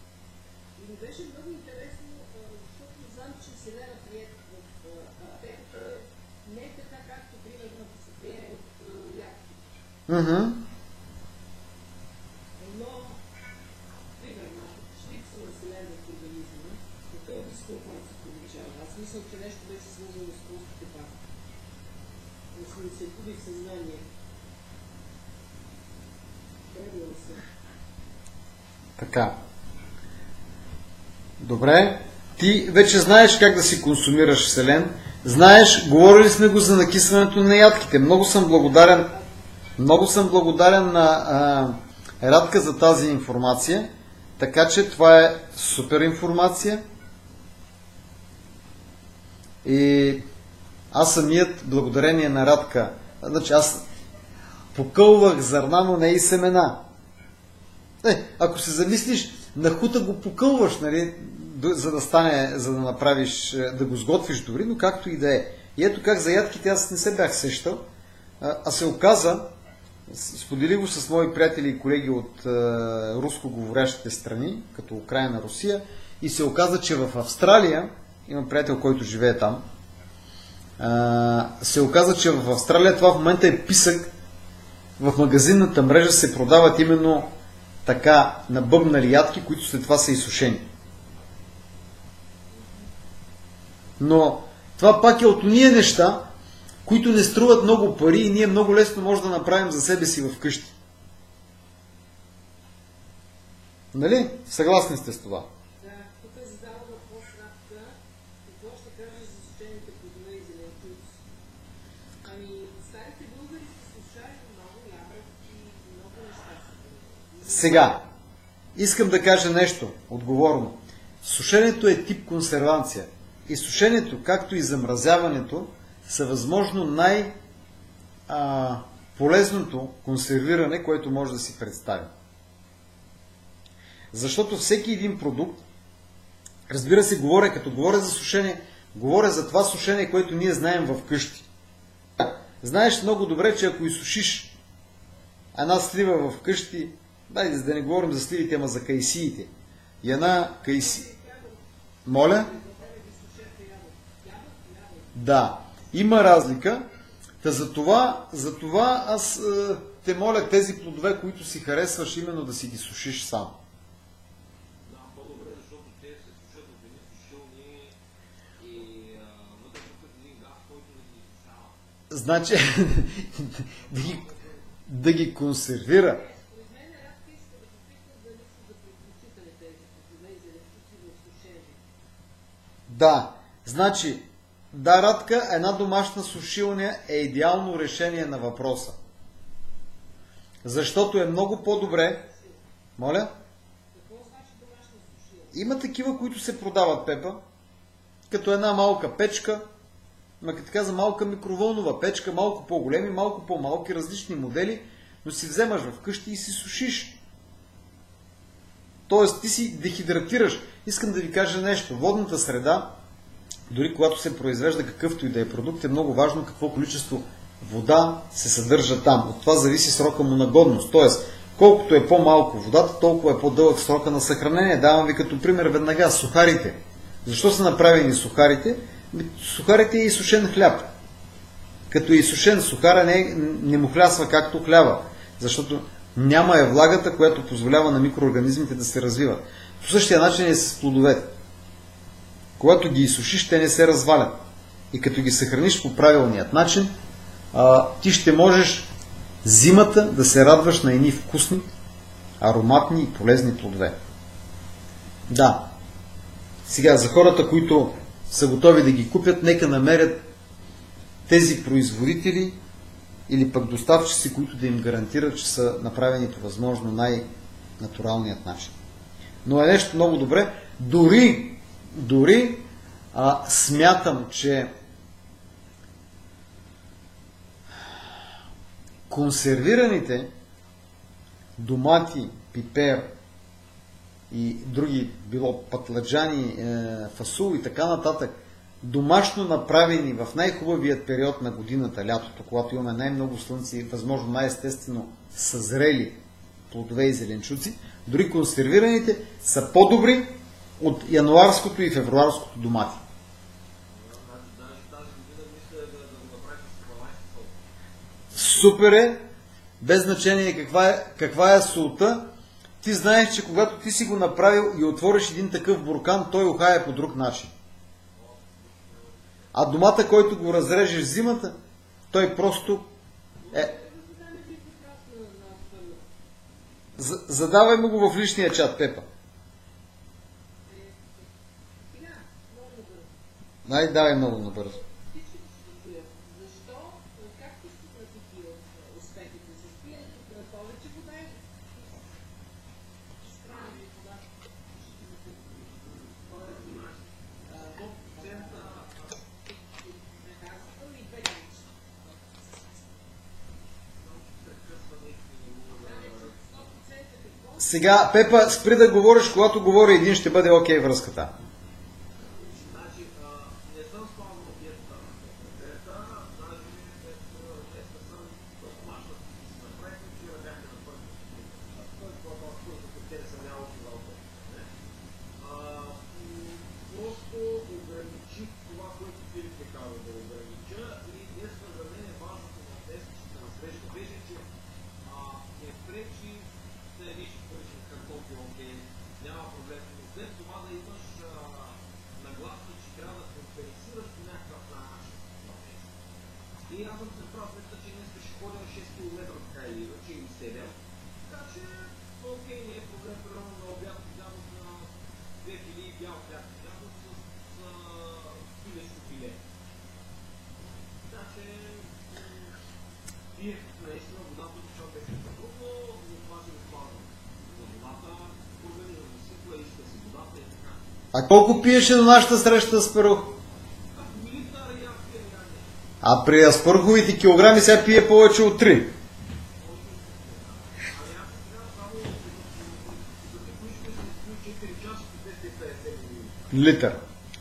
И ми беше много интересно, защото знам, че Селена прият в аптеката не е така, както примерно се приема от лекарите. Но, примерно, щипса на Селена в организма, такъв дискомфорт се получава. Аз мисля, че нещо беше свързано с костите пак. Аз ми се губих съзнание. Требвам се. Така. Добре. Ти вече знаеш как да си консумираш селен. Знаеш, говорили сме го за накисването на ядките. Много съм благодарен на Радка за тази информация. Така че това е супер информация. И аз самият, благодарение на Радка, значи аз покълвах зърна, но не и семена. Ако се замислиш, на хута го покълваш, нали, за да направиш, да го сготвиш добри, но както и да е. И ето как за ядките аз не се бях сещал, а се оказа, сподели го с мои приятели и колеги от руско говорящите страни, като Украйна, Русия, и се оказа, че в Австралия, имам приятел, който живее там, се оказа, че в Австралия това в момента е писък, в магазинната мрежа се продават именно така набъбнали ядки, които след това са изсушени. Но това пак е от уния неща, които не струват много пари и ние много лесно може да направим за себе си вкъщи. Нали? Съгласни сте с това? Да, тук е задава въпрос Радка. Какво ще кажеш за сушените плодове и зеленчуци? Ами, старите българи са слушали много ябълки и много неща. Сега, искам да кажа нещо отговорно. Сушенето е тип консерванция. И сушенето, както и замразяването, са възможно полезното консервиране, което може да си представим. Защото всеки един продукт, разбира се, като говоря за сушене, говоря за това сушене, което ние знаем в къщи. Знаеш много добре, че ако изсушиш една слива в къщи, за да не говорим за сливите, ама за кайсиите, и една кайси... Моля? Да, има разлика. Та за това аз те моля тези плодове, които си харесваш, именно да си ги сушиш сам. Да, по-добре, защото те се сушат в едни сушилни и вътре тук един газ, който да ги изсушава. Значи, да ги консервира. Според мен Радка иска да попита дали са за предпочитане тези плодове и зеленчуци в сушени. Да, значи, да, Радка, една домашна сушилня е идеално решение на въпроса. Защото е много по-добре. Моля? Какво значи домашна сушилня? Има такива, които се продават, Пепа, като една малка печка, като каза малка микровълнова печка, малко по-големи, малко по-малки, различни модели, но си вземаш в къщи и си сушиш. Тоест, ти си дехидратираш. Искам да ви кажа нещо. Водната среда, дори когато се произвежда какъвто и да е продукт, е много важно какво количество вода се съдържа там. От това зависи срока му на годност. Тоест, колкото е по-малко водата, толкова е по-дълъг срока на съхранение. Давам ви като пример веднага сухарите. Защо са направени сухарите? Сухарите е и сушен хляб. Като и сушен сухара не му хлясва както хляба, защото няма е влагата, която позволява на микроорганизмите да се развиват. По същия начин е с плодовете. Когато ги изсушиш, те не се развалят. И като ги съхраниш по правилният начин, ти ще можеш зимата да се радваш на едни вкусни, ароматни и полезни плодове. Да. Сега, за хората, които са готови да ги купят, нека намерят тези производители или пък доставчици, които да им гарантират, че са направени по възможно най-натуралният начин. Но е нещо много добре. Дори смятам, че консервираните домати, пипер и други, било патладжани, фасул и така нататък, домашно направени в най-хубавият период на годината, лятото, когато имаме най-много слънце и възможно най-естествено съзрели плодове и зеленчуци, дори консервираните са по-добри от януарското и февруарското домати. Супер е, без значение каква е солта. Ти знаеш, че когато ти си го направил и отвориш един такъв буркан, той ухае по друг начин. А домата, който го разрежеш зимата, той просто е... Задавай му го в личния чат, Пепа. Давай много набързо. Защо, как ти стигнати успехите с пиенето на повече вода и странни вода? Сега, Пепа, спри да говориш, когато говори един, ще бъде окей връзката. Значи, не съм спомнил диета. Даже днеска съм домашна. Направихме вчера бяхме на първи. Той когато те съм нямал филалка. Просто ограничих това, което Филип ми каза да огранича и днеска за мен е важното в днеската насреща беше, че не пречи да ядеш пържен картофи, окей, няма проблем. Но след това да имаш нагласа, че трябва да компенсираш по някакъв начин. И аз съм се прав, мисля, че днес ще ходя 6 км така или иначе, или 7. Така че, окей, не е проблем, примерно на обяд две филии бял хляб с пилешко филе. Така че пиех наистина водата от чак беше трудно, но това ще го спазвам. За водата, организъм си иска си водата и така. А колко пиеше на нашата среща с Парух? А при Аспаруховите килограми сега пие повече от 3. Литър.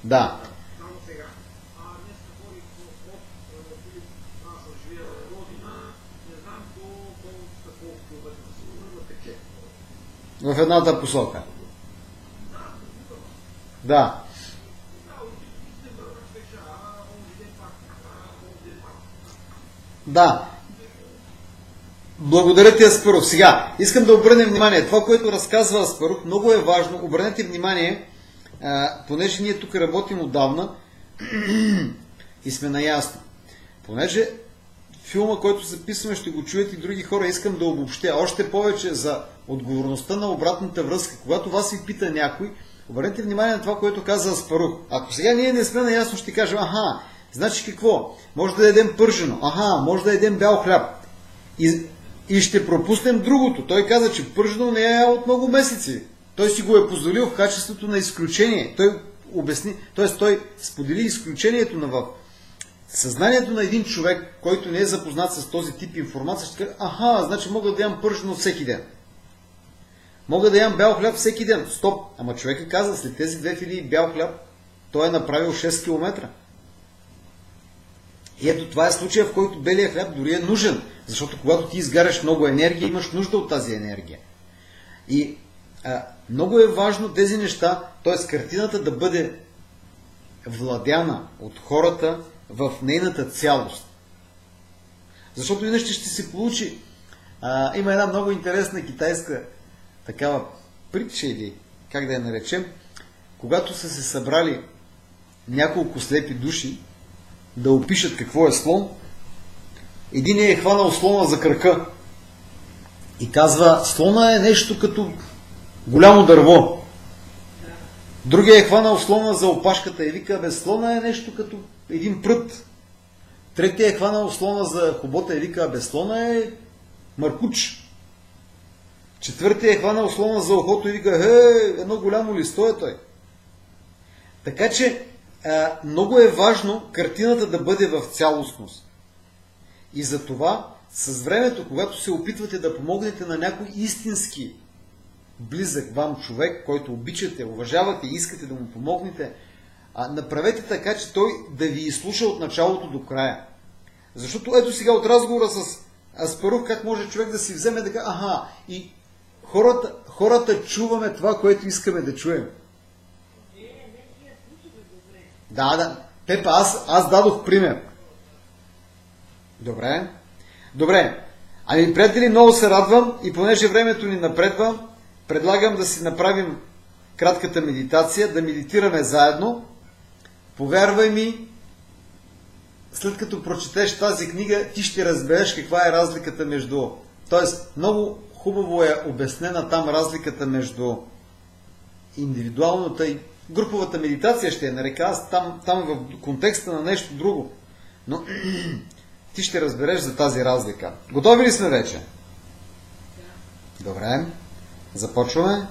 Да. Само сега. Днес ходих от Филип, аз съм живея в Родина, не знам до болницата колко километра сигурно да тече. В едната посока. Да. Да. Благодаря ти, Аспарух. Сега, искам да обърнем внимание. Това, което разказва Аспарух, много е важно. Обърнете внимание, понеже ние тук работим отдавна и сме наясно. Понеже филма, който записваме, ще го чуят и други хора, искам да обобщя още повече за отговорността на обратната връзка. Когато вас ви пита някой, обърнете внимание на това, което каза Аспарух. Ако сега ние не сме наясно, ще кажем, значи какво? Може да ядем пържено, може да ядем бял хляб. И ще пропуснем другото. Той каза, че пържено не е ял от много месеци. Той си го е позволил в качеството на изключение. Той обясни, т.е. той сподели изключението в съзнанието на един човек, който не е запознат с този тип информация, ще каже, значи мога да ям пържено всеки ден. Мога да ям бял хляб всеки ден. Стоп! Ама човекът каза, след тези 2 филии бял хляб, той е направил 6 км. И ето това е случая, в който белия хляб дори е нужен. Защото когато ти изгаряш много енергия, имаш нужда от тази енергия. И много е важно тези неща, т.е. картината да бъде владяна от хората в нейната цялост. Защото иначе ще се получи. Има една много интересна китайска такава притча, или как да я наречем, когато са се събрали няколко слепи души да опишат какво е слон, един е хванал слона за крака и казва, слона е нещо като голямо дърво. Другия е хванал слона за опашката и вика, слона е нещо като един прът. Третия е хванал слона за хобота и вика, слона е маркуч. Четвъртия е хванал слона за ухото и вика, едно голямо листо е той. Така че много е важно картината да бъде в цялостност. И за това с времето, когато се опитвате да помогнете на някой истински близък вам човек, който обичате, уважавате и искате да му помогнете, направете така, че той да ви изслуша от началото до края. Защото ето сега от разговора с Аспарух, как може човек да си вземе да каже, и хората чуваме това, което искаме да чуем. Да. Пепа, аз дадох пример. Добре. Ами, приятели, много се радвам и понеже времето ни напредва, предлагам да си направим кратката медитация, да медитираме заедно. Повярвай ми, след като прочетеш тази книга, ти ще разбереш каква е разликата между... Тоест, много хубаво е обяснена там разликата между индивидуалната и груповата медитация, ще я нарека аз, там в контекста на нещо друго. Но ти ще разбереш за тази разлика. Готови ли сме вече? Добре. Започваме.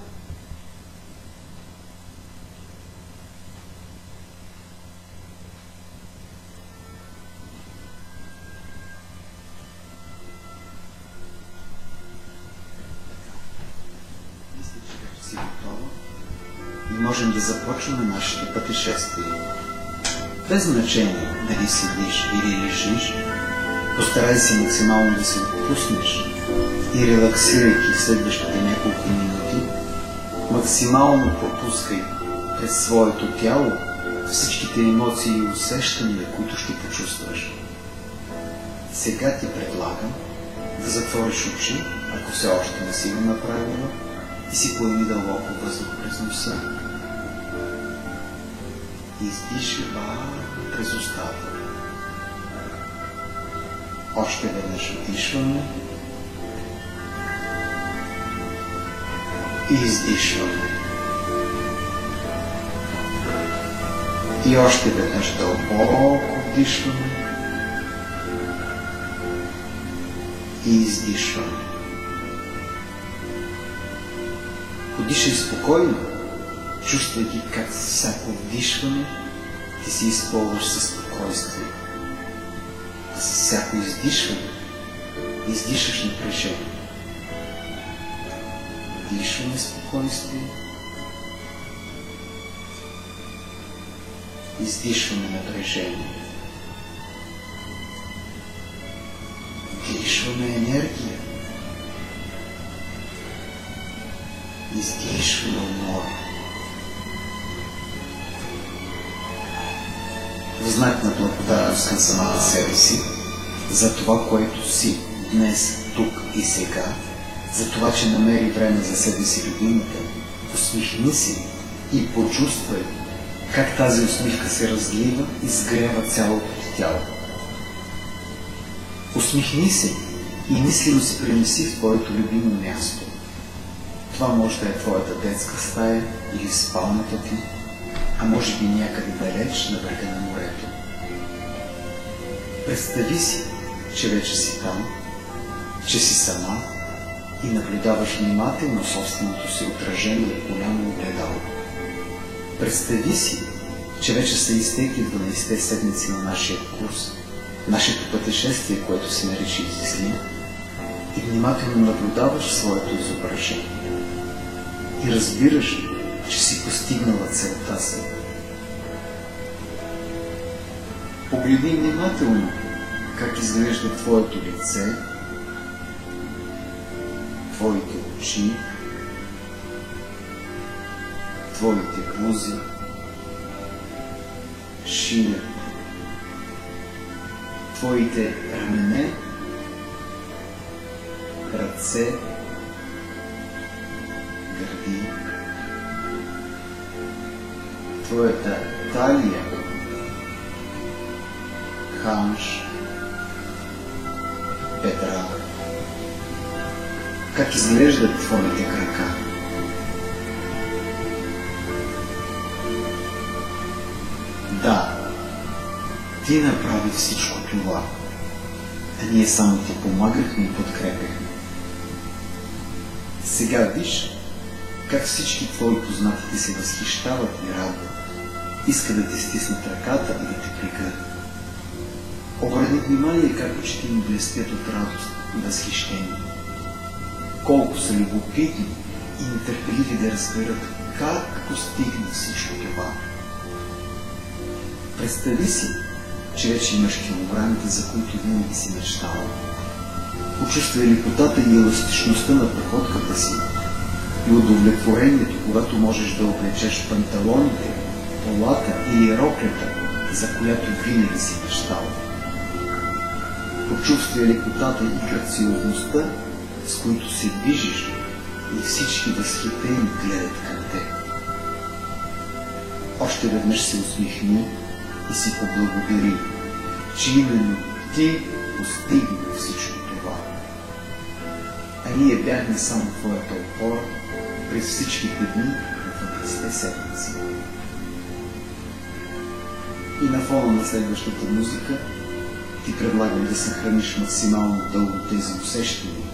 Мисля, че вече си готова и можем да започваме нашите пътешествия. Без значение дали седиш или лежиш, постарай се максимално да се отпуснеш и релаксирайки следващите няколко минути, максимално пропускай през своето тяло всичките емоции и усещания, които ще почувстваш. Сега ти предлагам да затвориш очи, ако все още не си го направила, и си поеми дълбоко въздух през носа. Издиши бавно през устата. Още веднъж вдишваме и издишваме. И още веднъж дълбоко вдишваме и издишваме. Подишай спокойно, чувствайки как с всяко вдишване ти се изпълваш със спокойствие, а с всяко издишване издишаш напрежение. Вдишваме спокойствие, издишваме напрежение. Вдишваме енергия, издишваме умора. В знак на благодарност към самата себе си за това, което си днес, тук и сега, за това, че намери време за себе си любимата, усмихни си и почувствай как тази усмивка се разлива и сгрява цялото ти тяло. Усмихни се и мислено се пренеси в твоето любимо място. Това може да е твоята детска стая или спалната ти, а може би някъде далеч на брега на морето. Представи си, че вече си там, че си сама и наблюдаваш внимателно собственото си отражение в голямо огледало. Представи си, че вече са изтекли 12-те седмици на нашия курс, нашето пътешествие, което се нарича изясни, и внимателно наблюдаваш своето изображение. И разбираш, че си постигнала целта си. Погледни внимателно как изглежда твоето лице, твоите очи, твоите бузи, шия, твоите рамене, ръце, гърди, твоята талия, ханш, бедра. Как изглеждат твоите крака? Да, ти направи всичко това, а ние само ти помагахме и подкрепяхме. Сега виж как всички твои познати ти се възхищават и радват, искат да ти стиснат ръката и да те прегърнат. Обърни внимание как очите им блестят от радост и възхищение. Колко са любопитни и нетърпеливи да разберат как постигна всичко това. Представи си, че вече имаш килограмите, за които винаги си мечтала. Почувствай лекотата и еластичността на походката си и удовлетворението, когато можеш да облечеш панталоните, полата или роклята, за която винаги си мечтала. Почувствай лекотата и грациозността, с които се движиш, и всички възхитени гледат към теб. Още веднъж се усмихни и си поблагодари, че именно ти постигна всичко това. А ние бяхме само твоята опора през всичките дни на 12-те седмици. И на фона на следващата музика ти предлагам да съхраниш максимално дълго тези усещания,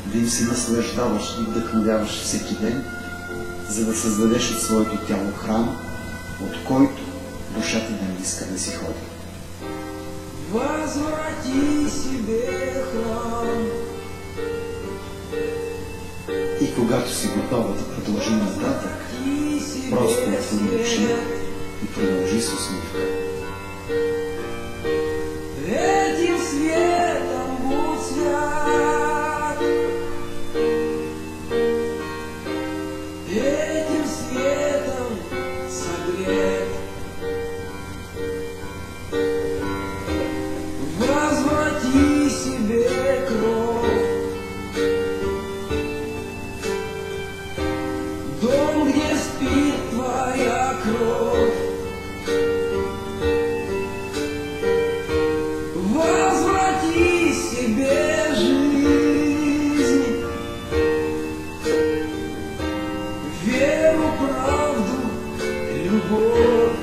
да им се наслаждаваш и вдъхновяваш всеки ден, за да създадеш от своето тяло храм, от който душата да не иска да си ходи. Възврати себе храм. И когато си готова да продължи нататък, просто отвори очи и продължи с усмивка. Этим светом будь свят, этим светом согрет. Возврати себе кровь, дом, где спит твоя кровь. Возврати себе жизнь, веру, правду, любовь.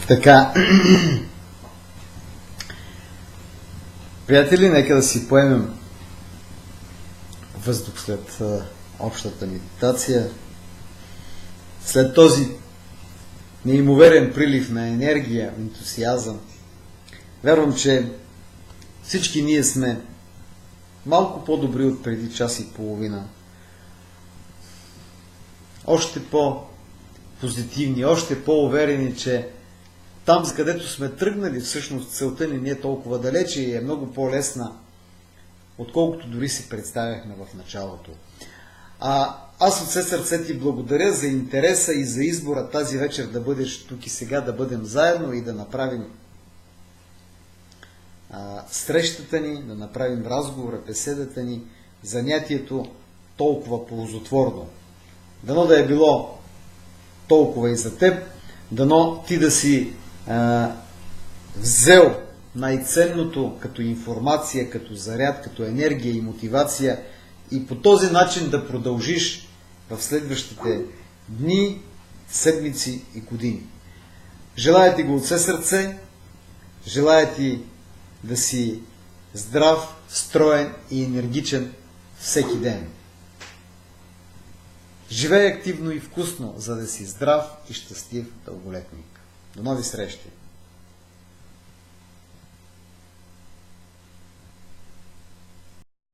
Така. Приятели, нека да си поемем въздух след общата медитация. След този неимоверен прилив на енергия, ентусиазъм, вярвам, че всички ние сме малко по-добри от преди час и половина. Още по-позитивни, още по-уверени, че там, с където сме тръгнали, всъщност целта ни не е толкова далече и е много по-лесна, отколкото дори си представяхме в началото. Аз от все сърце ти благодаря за интереса и за избора тази вечер да бъдеш тук и сега, да бъдем заедно и да направим срещата ни, да направим разговора, беседата ни, занятието толкова ползотворно. Дано да е било толкова и за теб, дано ти да си взел най-ценното като информация, като заряд, като енергия и мотивация и по този начин да продължиш в следващите дни, седмици и години. Желая ти го от все сърце, желая ти да си здрав, строен и енергичен всеки ден. Живей активно и вкусно, за да си здрав и щастлив дълголетник. До нови срещи!